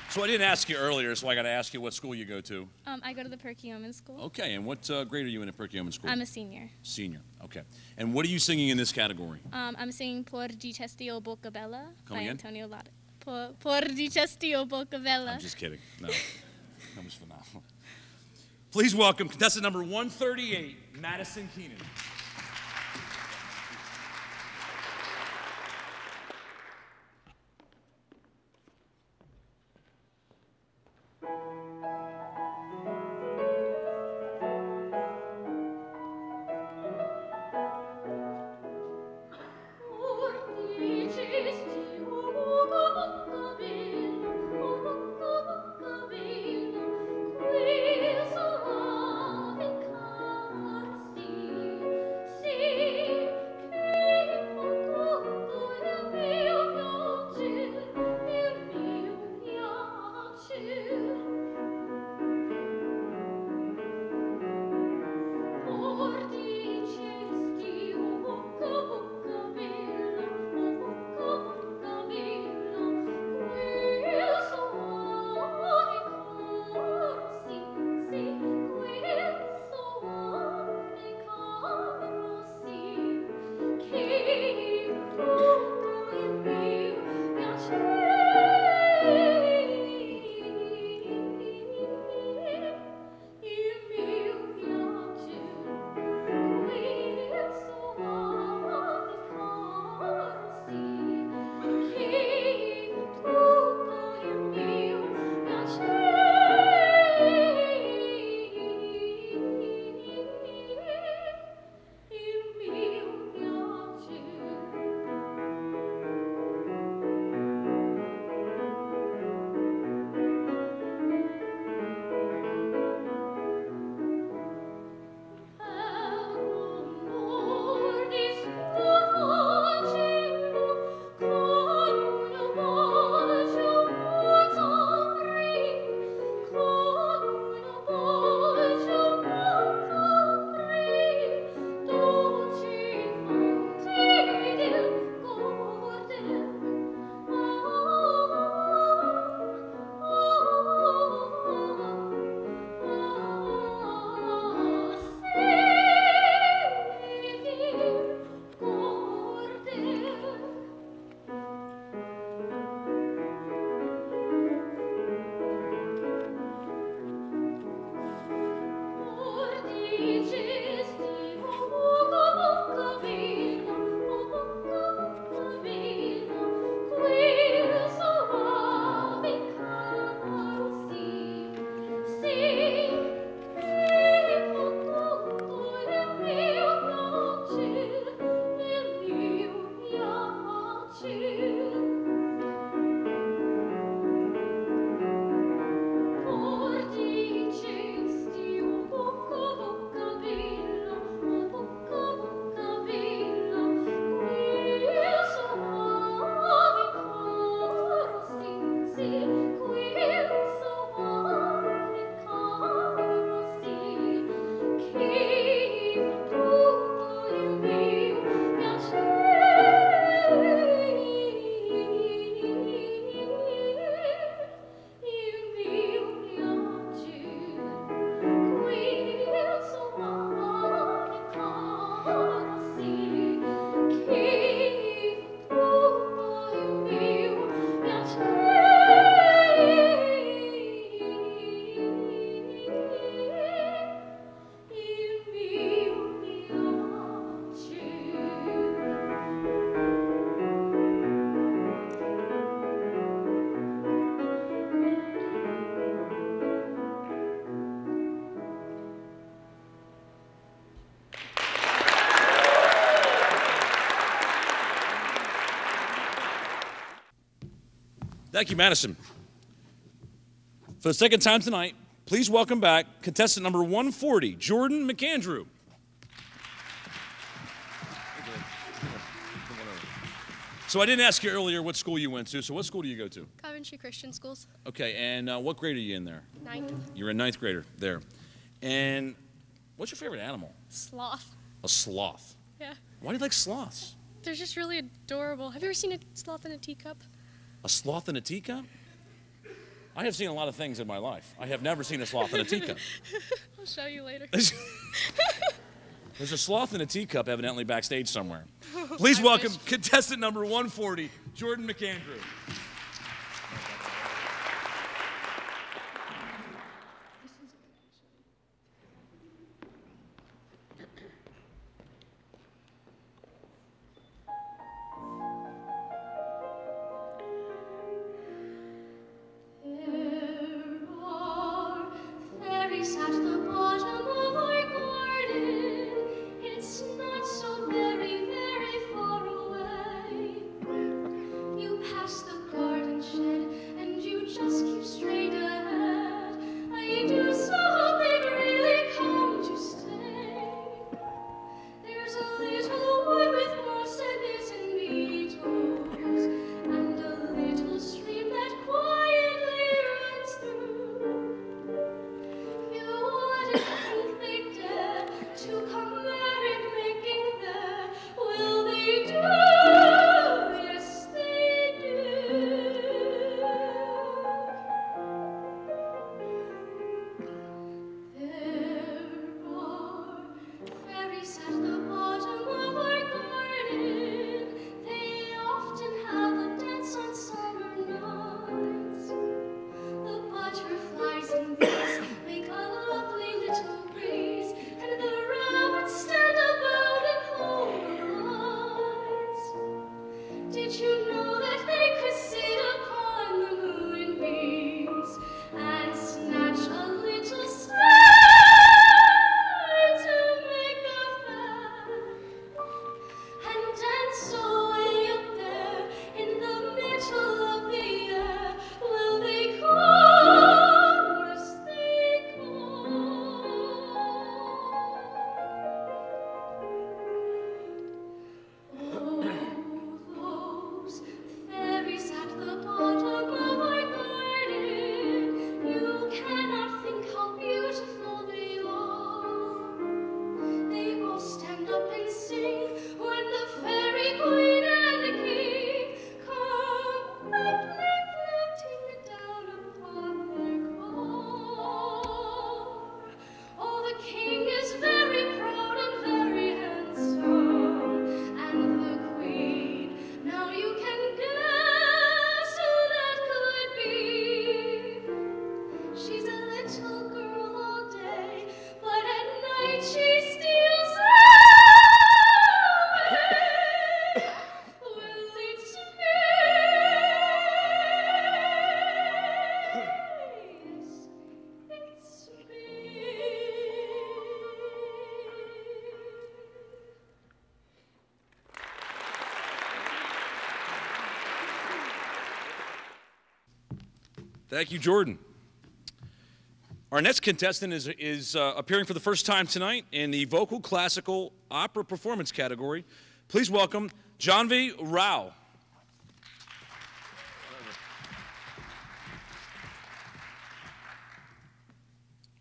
So I didn't ask you earlier, so I got to ask you what school you go to. I go to the Perkiomen School. Okay, and what grade are you in at Perkiomen School? I'm a senior. Senior, okay. And what are you singing in this category? I'm singing Por di Cestio Boccabella Come by again? Antonio Lotta. Por di Cestio Boccabella. I'm just kidding. No, that was phenomenal. Please welcome contestant number 138, Madison Keenan. Thank you, Madison. For the second time tonight, please welcome back contestant number 140, Jordan McAndrew. So I didn't ask you earlier what school you went to. So what school do you go to? Coventry Christian Schools. Okay, and what grade are you in there? 9th. You're a 9th grader there. And what's your favorite animal? Sloth. A sloth. Yeah. Why do you like sloths? They're just really adorable. Have you ever seen a sloth in a teacup? A sloth in a teacup? I have seen a lot of things in my life. I have never seen a sloth in a teacup. I'll show you later. There's a sloth in a teacup evidently backstage somewhere. Please welcome contestant number 140, Jordan McAndrew. Fairies at the bottom of our garden. It's not so very, very far away. You pass the garden shed and you just keep straight ahead. I do so hope they'd really come to stay. There's a little wood with moss and bits and beetles, and a little stream that quietly runs through. You wouldn't think they dare to come married making there. Will they do? Yes, they do. There are fairies at the bottom of our garden. They often have a dance on summer nights. The butterflies and bees make a lovely little breeze, and the rabbits stand about and hold their eyes. Did you know that they could sit upon the moonbeams and snatch a little star to make a fan, and dance away up there in the middle of the air? Will they come? Yes, they Oh, those fairies at the bottom of our garden. You cannot think how beautiful they are. They all stand up and sing when the fairy queen and the king come lightly floating down upon their car. Oh, the king is very proud and very handsome, and the queen, now you can guess who that could be. She's a little girl all day, but at night she steals away. Well, it's me. Yes, it's me. Thank you, Jordan. Our next contestant is appearing for the first time tonight in the vocal classical opera performance category. Please welcome Janvi Rao.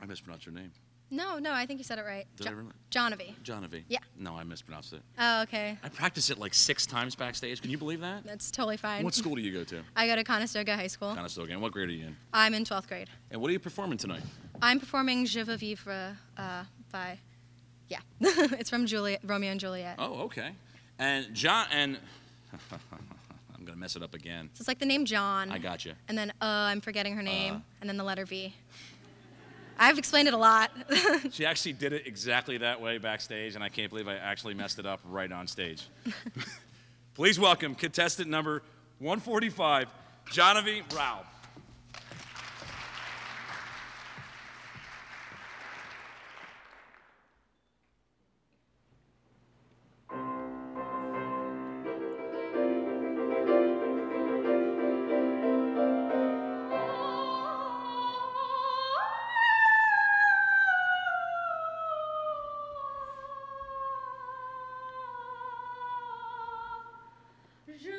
I mispronounced your name. No, I think you said it right. Did I really? Johnavy. Janvi. Yeah. No, I mispronounced it. Oh, okay. I practiced it like 6 times backstage. Can you believe that? That's totally fine. What school do you go to? I go to Conestoga High School. Conestoga. And what grade are you in? I'm in 12th grade. And what are you performing tonight? I'm performing Je veux vivre by, yeah. It's from Romeo and Juliet. Oh, okay. And John, and I'm going to mess it up again. So it's like the name John. I got you. And then I'm forgetting her name. And then the letter V. I've explained it a lot. She actually did it exactly that way backstage, and I can't believe I actually messed it up right on stage. Please welcome contestant number 145, Janvi Rao. Je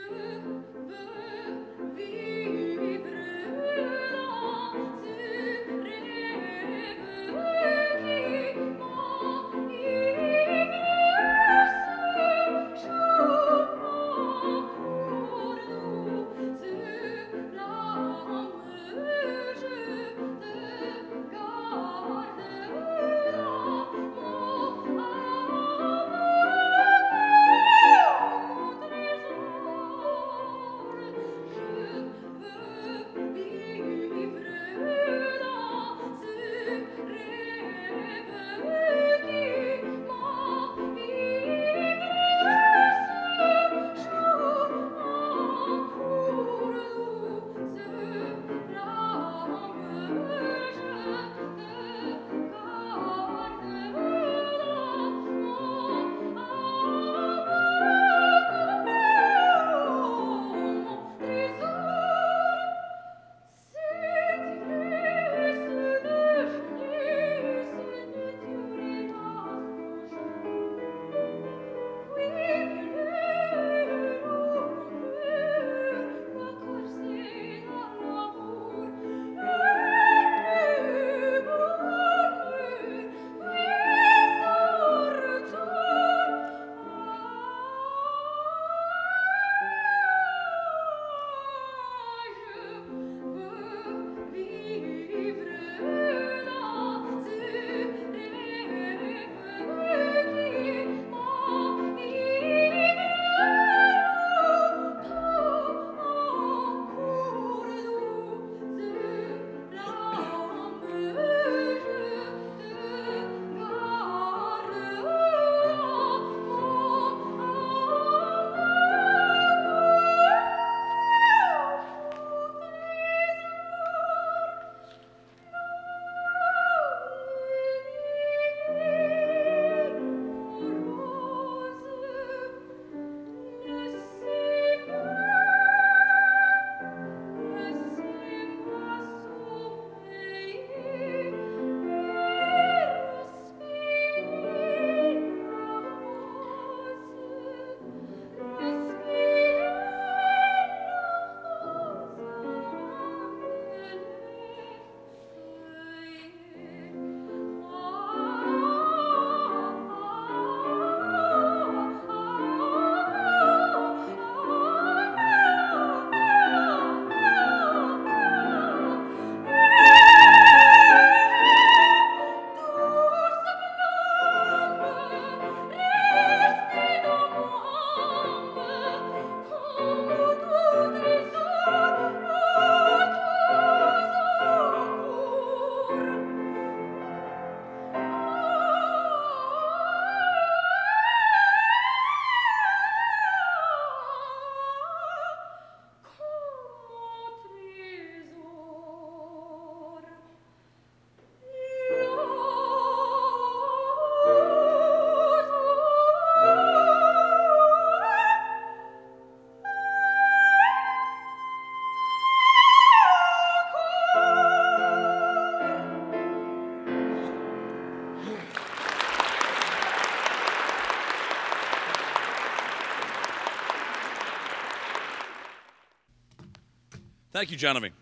Thank you, Jonathan.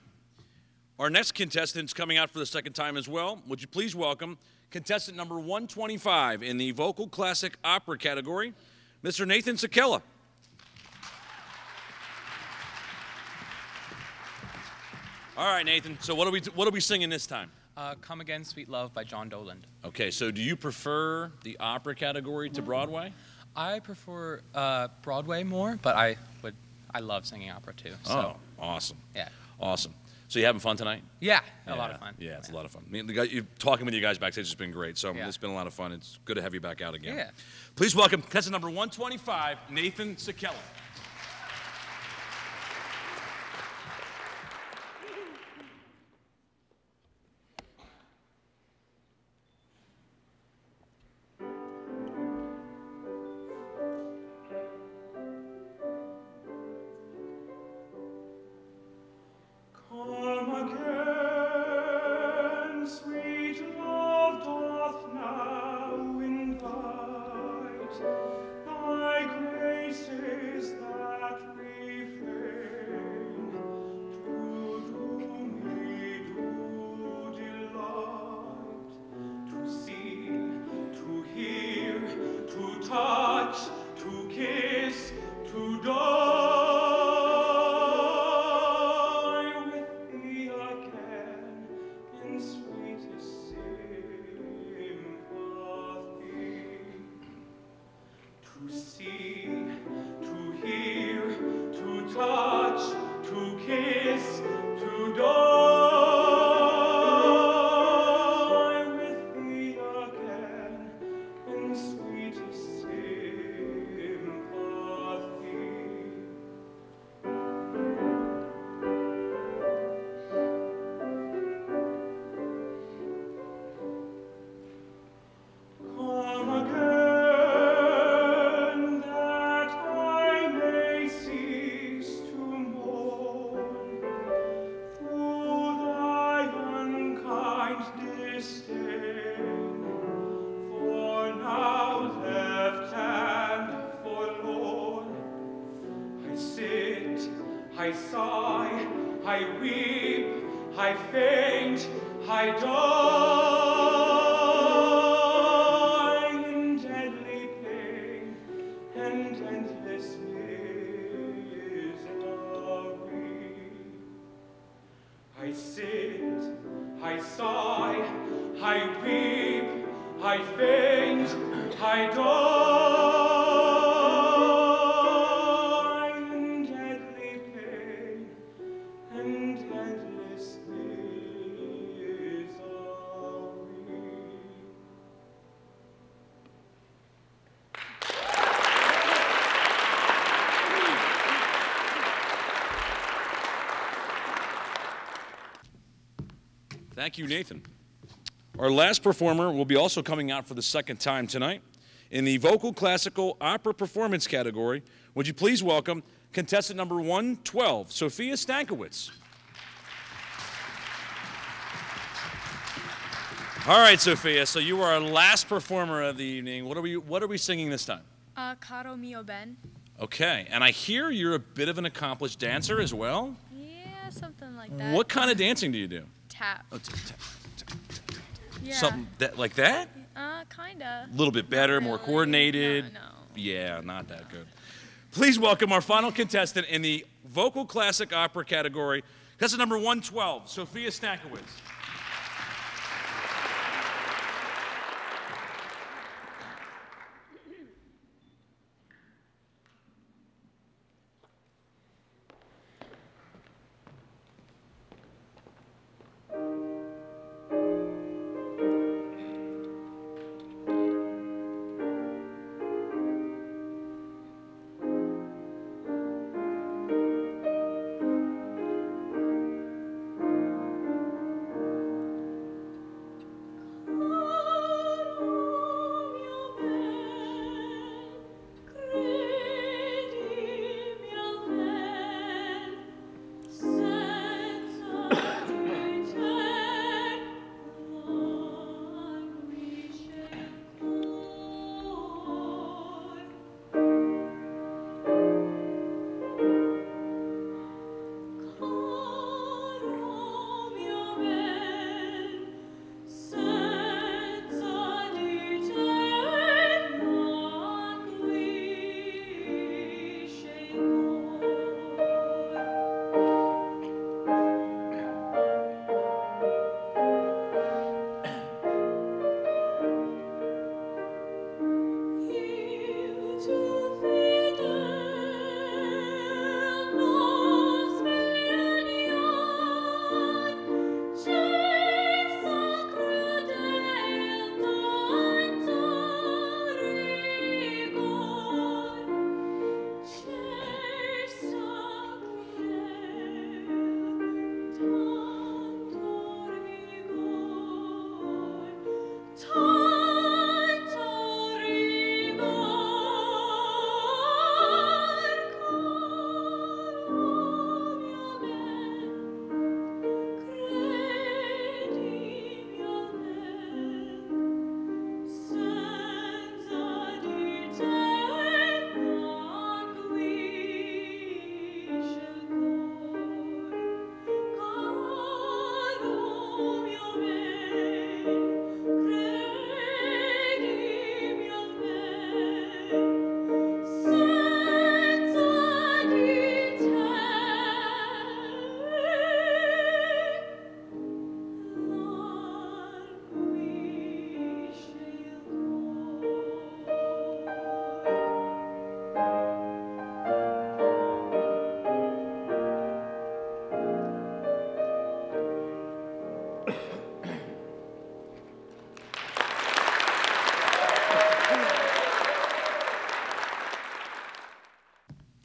Our next contestant's coming out for the second time as well. Would you please welcome contestant number 125 in the Vocal Classic Opera category, Mr. Nathan Sakella. All right, Nathan. So what are we singing this time? Come Again, Sweet Love by John Doland. Okay, so do you prefer the opera category to Broadway? I prefer Broadway more, but I love singing opera too. So. Oh, awesome. Yeah. Awesome. So you having fun tonight? Yeah, a lot of fun. Yeah, it's a lot of fun. I mean, talking with you guys backstage has been great, so it's been a lot of fun. It's good to have you back out again. Yeah. Please welcome contestant number 125, Nathan Sakella. Come again, sweet love doth now invite thy graces that refrain to do me do delight, to see, to hear, to touch, to kiss, to die. To see, to hear, to touch, to kiss, to die with thee again in sweetest sympathy. Come again, that I may cease to mourn through thy unkind disdain. For now left and forlorn, I sit, I sigh, I weep, I faint, I die in deadly pain and endless misery. I sit, I sigh, I weep, I faint, I die in deadly pain and endless misery. Thank you, Nathan. Our last performer will be also coming out for the second time tonight in the Vocal Classical Opera Performance category. Would you please welcome contestant number 112, Sophia Stankiewicz. All right, Sophia, so you are our last performer of the evening. What are we singing this time? Caro mio ben. Okay, and I hear you're a bit of an accomplished dancer as well. Yeah, something like that. What kind of dancing do you do? Tap. Oh, tap. Yeah. Something like that? Kinda. A little bit better, more coordinated. No. Yeah, not that good. Please welcome our final contestant in the Vocal Classic Opera category. Contestant number 112, Sophia Stankiewicz. Come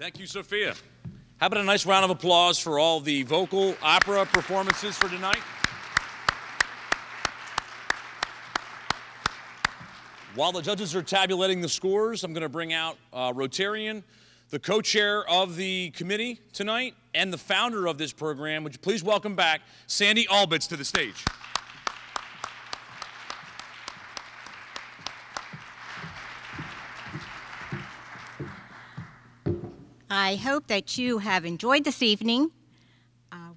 Thank you, Sophia. How about a nice round of applause for all the vocal opera performances for tonight? While the judges are tabulating the scores, I'm going to bring out Rotarian, the co-chair of the committee tonight, and the founder of this program. Would you please welcome back Sandy Albitz to the stage? I hope that you have enjoyed this evening.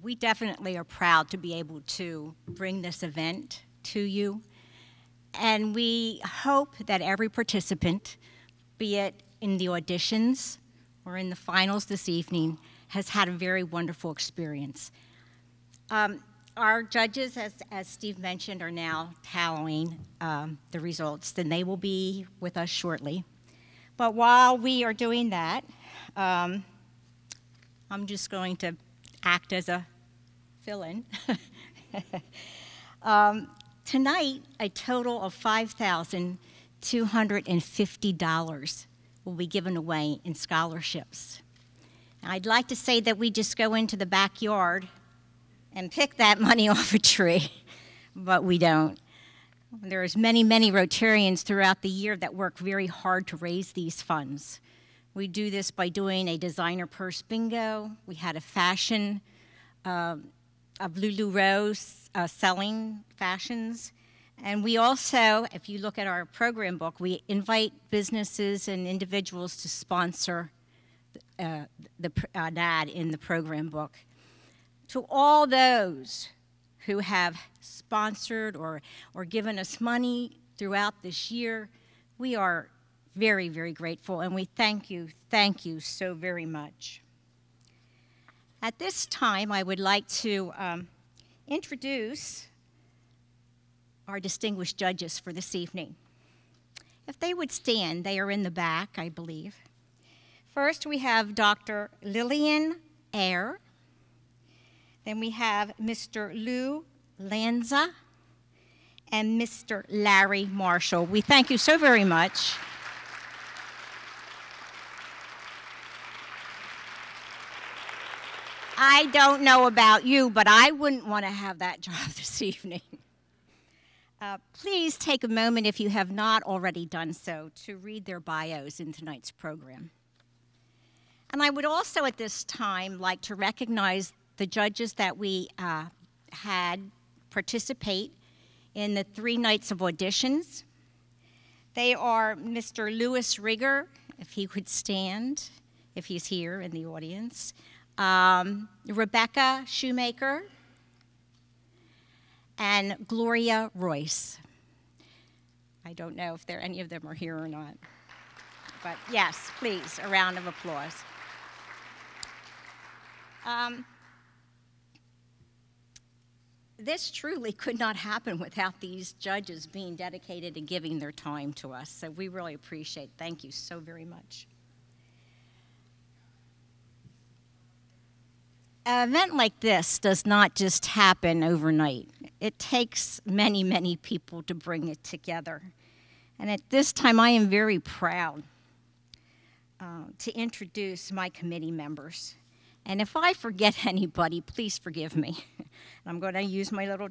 We definitely are proud to be able to bring this event to you. And we hope that every participant, be it in the auditions or in the finals this evening, has had a very wonderful experience. Our judges, as Steve mentioned, are now tallying the results, and they will be with us shortly. But while we are doing that, I'm just going to act as a fill-in. Tonight, a total of $5,250 will be given away in scholarships. And I'd like to say that we just go into the backyard and pick that money off a tree, but we don't. There's many, many Rotarians throughout the year that work very hard to raise these funds. We do this by doing a designer purse bingo. We had a fashion of Lulu Rose selling fashions. And we also, if you look at our program book, we invite businesses and individuals to sponsor an ad in the program book. To all those who have sponsored or given us money throughout this year, we are very, very grateful, and we thank you so very much. At this time, I would like to introduce our distinguished judges for this evening. If they would stand, they are in the back, I believe. First, we have Dr. Lillian Eyre. Then we have Mr. Lou Lanza and Mr. Larry Marshall. We thank you so very much. I don't know about you, but I wouldn't want to have that job this evening. Please take a moment, if you have not already done so, to read their bios in tonight's program. And I would also at this time like to recognize the judges that we had participate in the 3 nights of auditions. They are Mr. Louis Rigger, if he could stand, if he's here in the audience, Rebecca Shoemaker, and Gloria Royce. I don't know if any of them are here or not. But yes, please, a round of applause. This truly could not happen without these judges being dedicated and giving their time to us. So we really appreciate it. Thank you so very much. An event like this does not just happen overnight. It takes many, many people to bring it together. And at this time, I am very proud to introduce my committee members. And if I forget anybody, please forgive me. I'm going to use my little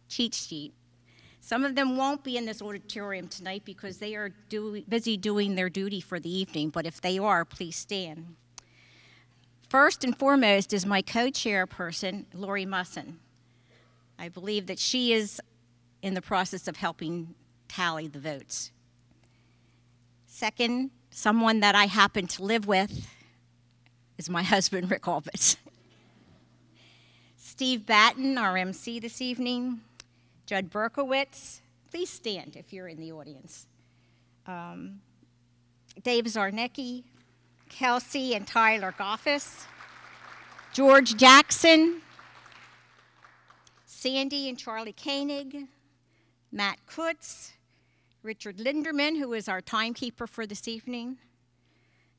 cheat sheet. Some of them won't be in this auditorium tonight because they are busy doing their duty for the evening, but if they are, please stand. First and foremost is my co-chairperson, Lori Musson. I believe that she is in the process of helping tally the votes. Second, someone that I happen to live with is my husband, Rick Albitz. Steve Batten, our MC this evening. Judd Berkowitz, please stand if you're in the audience. Dave Zarnecki, Kelsey and Tyler Goffis, George Jackson, Sandy and Charlie Koenig, Matt Kutz, Richard Linderman, who is our timekeeper for this evening,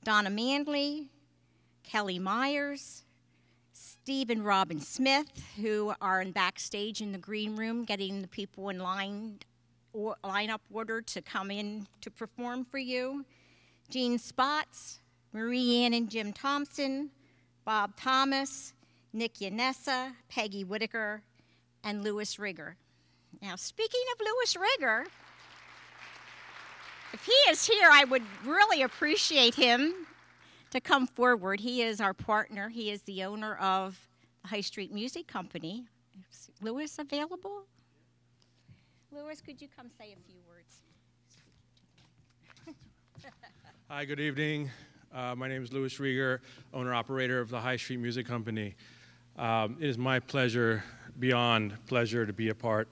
Donna Manley, Kelly Myers, Steve and Robin Smith, who are in backstage in the green room getting the people in line-up order to come in to perform for you, Jean Spots, Marie Ann and Jim Thompson, Bob Thomas, Nick Yanessa, Peggy Whitaker, and Louis Rigger. Now, speaking of Louis Rigger, if he is here, I would really appreciate him to come forward. He is our partner. He is the owner of the High Street Music Company. Is Louis available? Louis, could you come say a few words? Hi, good evening. My name is Louis Rieger, owner-operator of the High Street Music Company. It is my pleasure, beyond pleasure, to be a part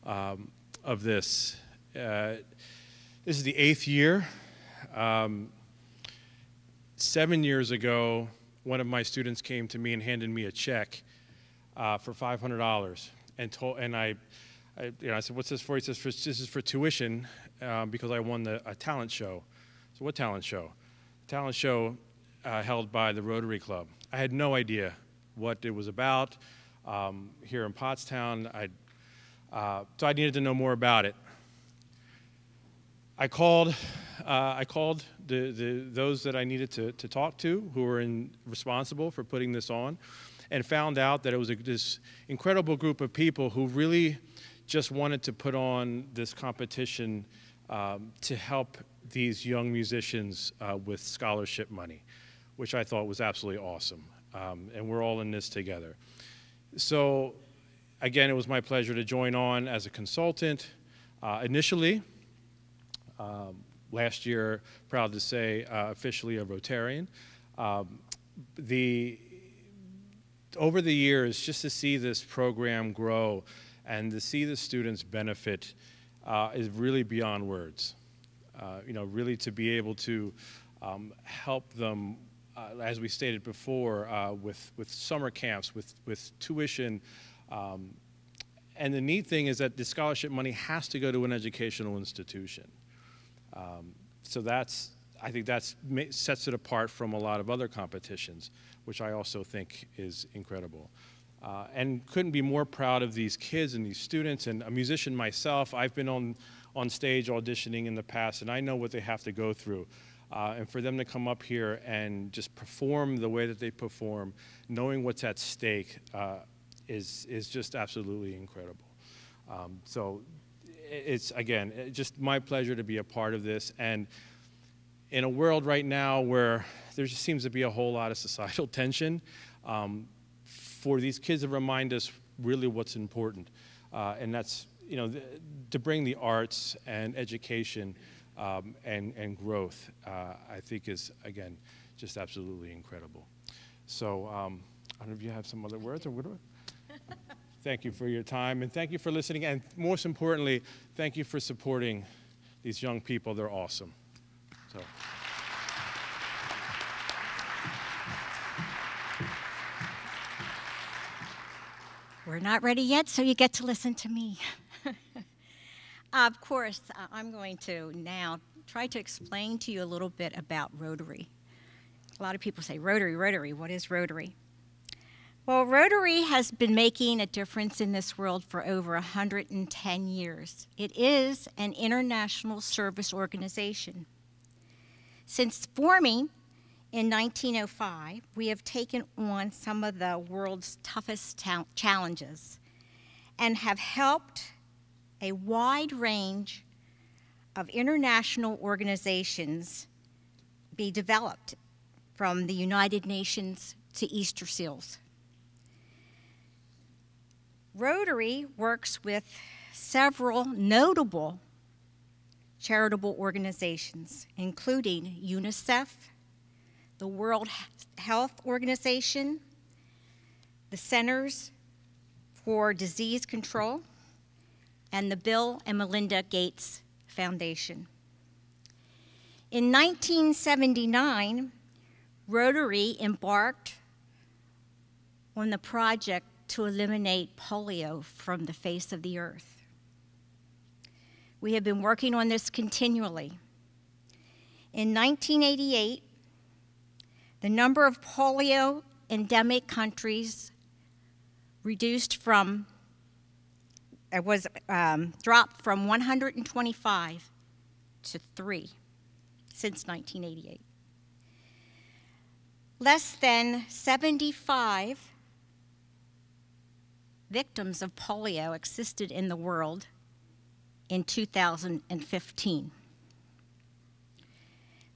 of this. This is the 8th year. 7 years ago, one of my students came to me and handed me a check for $500, and I said, "What's this for?" He says, "This is for tuition because I won a talent show." So, what talent show? Talent show held by the Rotary Club. I had no idea what it was about here in Pottstown. So I needed to know more about it. I called those that I needed to talk to, who were responsible for putting this on, and found out that it was this incredible group of people who really just wanted to put on this competition to help these young musicians with scholarship money, which I thought was absolutely awesome. And we're all in this together. So, again, it was my pleasure to join on as a consultant initially. Last year, proud to say, officially a Rotarian. Over the years, just to see this program grow and to see the students benefit is really beyond words. Really to be able to help them, as we stated before, with summer camps, with tuition. And the neat thing is that the scholarship money has to go to an educational institution. So I think that sets it apart from a lot of other competitions, which I also think is incredible. And couldn't be more proud of these kids and these students. And a musician myself, I've been on stage auditioning in the past, and I know what they have to go through. And for them to come up here and just perform the way that they perform, knowing what's at stake, is just absolutely incredible. So it's, again, just my pleasure to be a part of this. And in a world right now where there just seems to be a whole lot of societal tension, for these kids to remind us really what's important. And that's, to bring the arts and education and growth, I think is, again, just absolutely incredible. So I don't know if you have some other words or whatever. Thank you for your time, and thank you for listening, and most importantly, thank you for supporting these young people. They're awesome. So. We're not ready yet, so you get to listen to me. Of course, I'm going to now try to explain to you a little bit about Rotary. A lot of people say, Rotary, Rotary, what is Rotary? Well, Rotary has been making a difference in this world for over 110 years. It is an international service organization. Since forming in 1905, we have taken on some of the world's toughest challenges and have helped a wide range of international organizations be developed, from the United Nations to Easter Seals. Rotary works with several notable charitable organizations, including UNICEF, the World Health Organization, the Centers for Disease Control, and the Bill and Melinda Gates Foundation. In 1979, Rotary embarked on the project to eliminate polio from the face of the earth. We have been working on this continually. In 1988, the number of polio endemic countries reduced from, dropped from 125 to 3 since 1988. Less than 75 victims of polio existed in the world in 2015.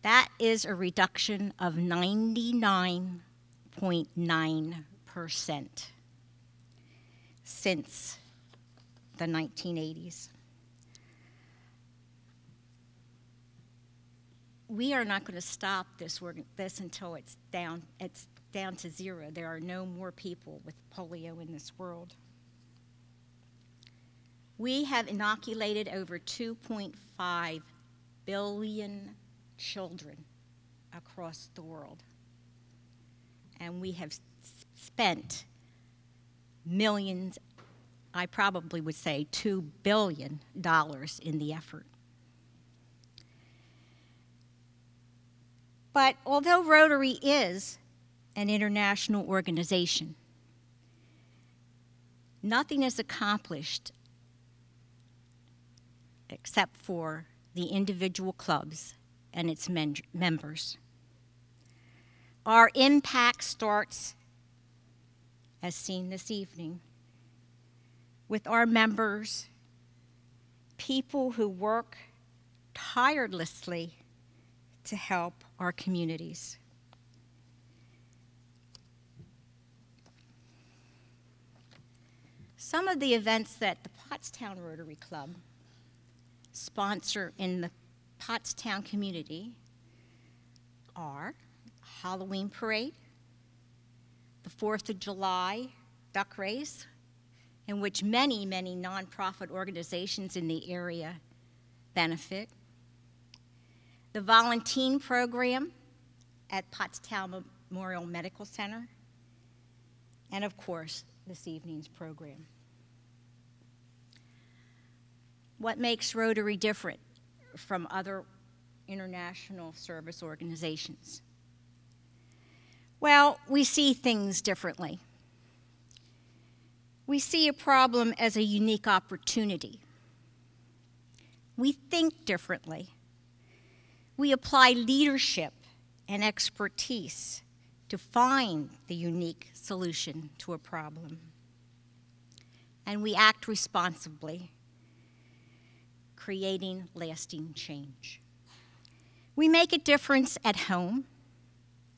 That is a reduction of 99.9% since the 1980s. We are not going to stop this until it's down to zero. There are no more people with polio in this world. We have inoculated over 2.5 billion children across the world. And we have spent millions, I probably would say $2 billion in the effort. But although Rotary is an international organization, nothing is accomplished except for the individual clubs and its members. Our impact starts, as seen this evening, with our members, people who work tirelessly to help our communities. Some of the events that the Pottstown Rotary Club sponsor in the Pottstown community are Halloween Parade, the 4th of July duck race, in which many, many nonprofit organizations in the area benefit, the Volunteer program at Pottstown Memorial Medical Center, and of course, this evening's program. What makes Rotary different from other international service organizations? Well, we see things differently. We see a problem as a unique opportunity. We think differently. We apply leadership and expertise to find the unique solution to a problem. And we act responsibly, creating lasting change. We make a difference at home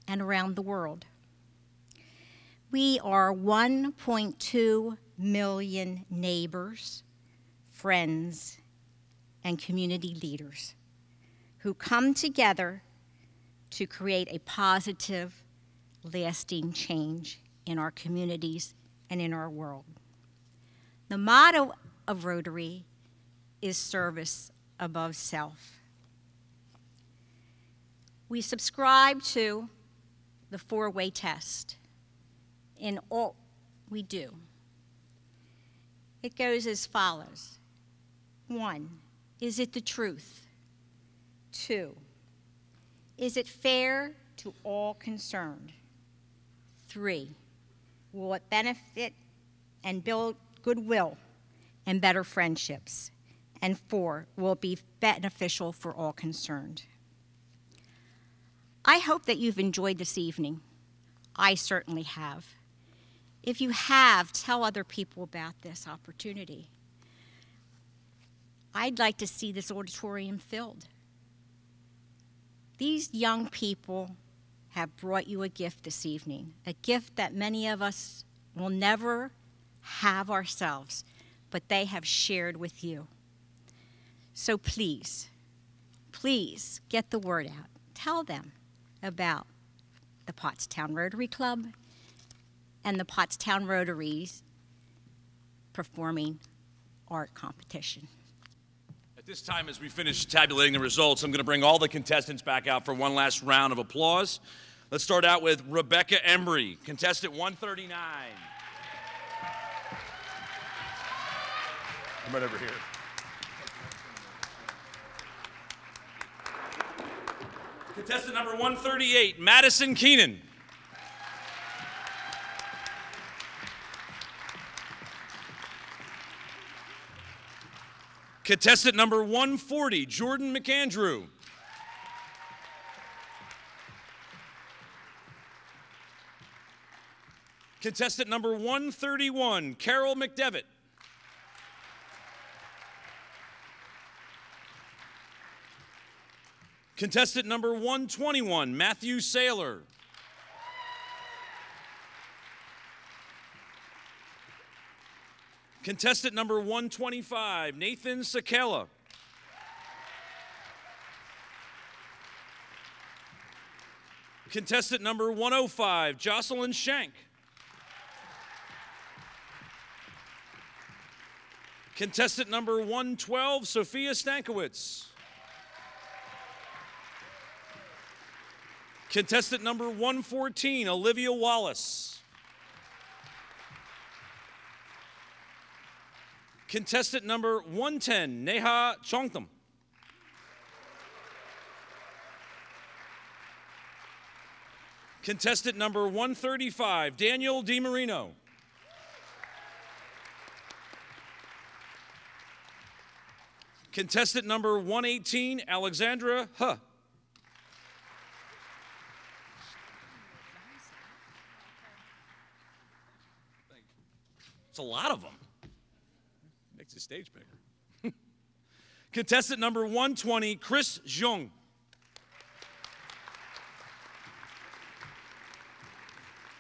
and around the world. We are 1.2 million neighbors, friends, and community leaders who come together to create a positive, lasting change in our communities and in our world. The motto of Rotary is service above self. We subscribe to the four-way test in all we do. It goes as follows. 1, is it the truth? 2, is it fair to all concerned? 3, will it benefit and build goodwill and better friendships? And 4, will it be beneficial for all concerned? I hope that you've enjoyed this evening. I certainly have. If you have, tell other people about this opportunity. I'd like to see this auditorium filled. These young people have brought you a gift this evening, a gift that many of us will never have ourselves, but they have shared with you. So please, please get the word out. Tell them about the Pottstown Rotary Club and the Pottstown Rotary's performing art competition. At this time, as we finish tabulating the results, I'm going to bring all the contestants back out for one last round of applause. Let's start out with Rebecca Embry, contestant 139. Come right over here. Contestant number 138, Madison Keenan. Contestant number 140, Jordan McAndrew. Contestant number 131, Carol McDevitt. Contestant number 121, Matthew Saylor. Contestant number 125, Nathan Sakela. Contestant number 105, Jocelyn Shank. Contestant number 112, Sophia Stankiewicz. Contestant number 114, Olivia Wallace. Contestant number 110, Neha Chongtham. Contestant number 135, Daniel DiMarino. Contestant number 118, Alexandra Huh. It's a lot of them. Makes the stage bigger. Contestant number 120, Chris Jung.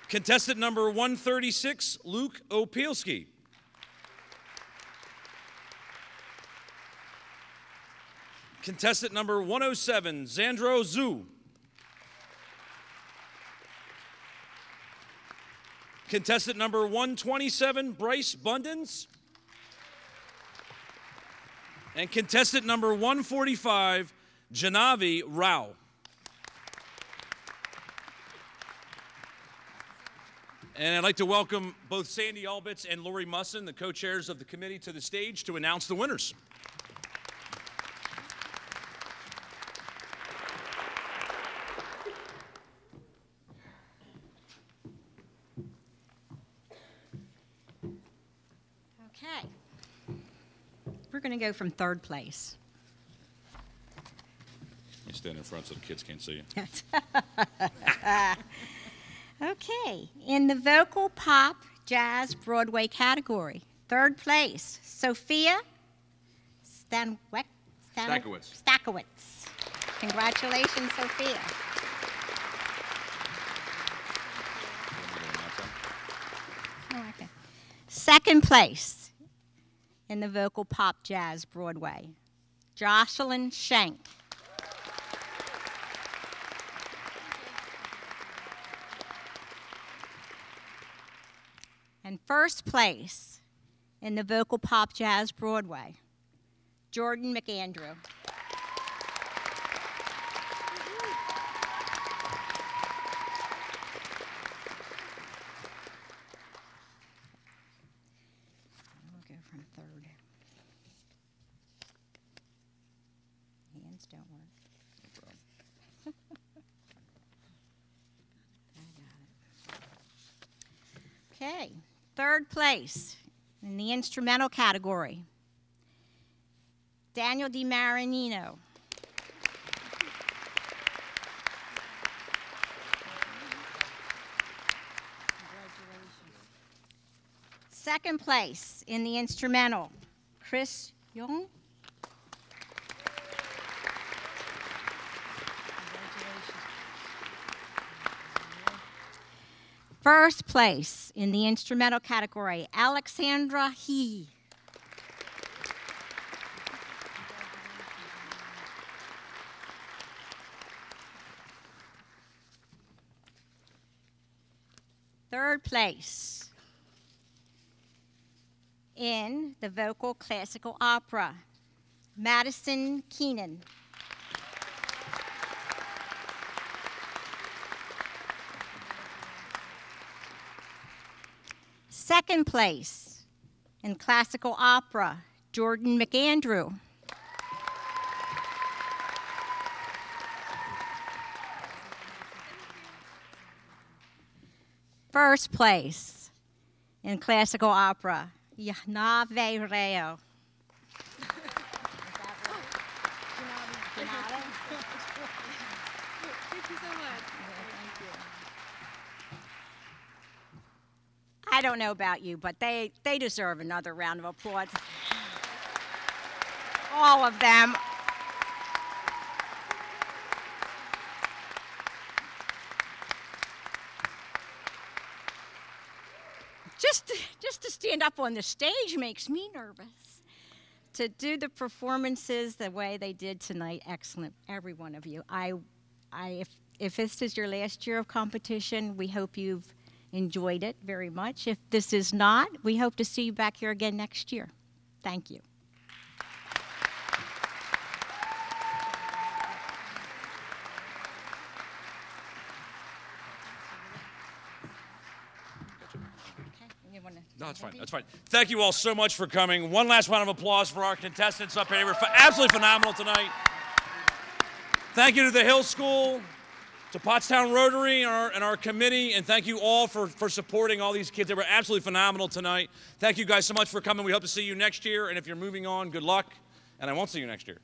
Contestant number 136, Luke Opielski. Contestant number 107, Zandro Zhu. Contestant number 127, Bryce Bundens. And contestant number 145, Janavi Rao. And I'd like to welcome both Sandy Albitz and Lori Musson, the co-chairs of the committee, to the stage to announce the winners. Okay. We're going to go from third place. You stand in front so the kids can't see you. Okay. In the vocal pop jazz Broadway category, third place, Sophia Stankiewicz. Congratulations, Sophia. Oh, okay. Second place in the vocal pop jazz Broadway, Jocelyn Shank. And first place in the vocal pop jazz Broadway, Jordan McAndrew. We'll go from third. Hands don't work. No problem. I got it. Okay, third place in the instrumental category, Daniel DiMarino. Second place in the instrumental, Chris Young. First place in the instrumental category, Alexandra He. Third place in the vocal classical opera, Madison Keenan. Second place in classical opera, Jordan McAndrew. First place in classical opera, Yahnave Reo. Thank you so much. I don't know about you, but they deserve another round of applause. All of them. Just to stand up on the stage makes me nervous. To do the performances the way they did tonight, excellent, every one of you. If this is your last year of competition, we hope you've enjoyed it very much. If this is not, we hope to see you back here again next year. Thank you. No, it's fine. That's fine. Thank you all so much for coming. One last round of applause for our contestants up here. They were absolutely phenomenal tonight. Thank you to the Hill School, to Pottstown Rotary and our committee, and thank you all for supporting all these kids. They were absolutely phenomenal tonight. Thank you guys so much for coming. We hope to see you next year, and if you're moving on, good luck, and I won't see you next year.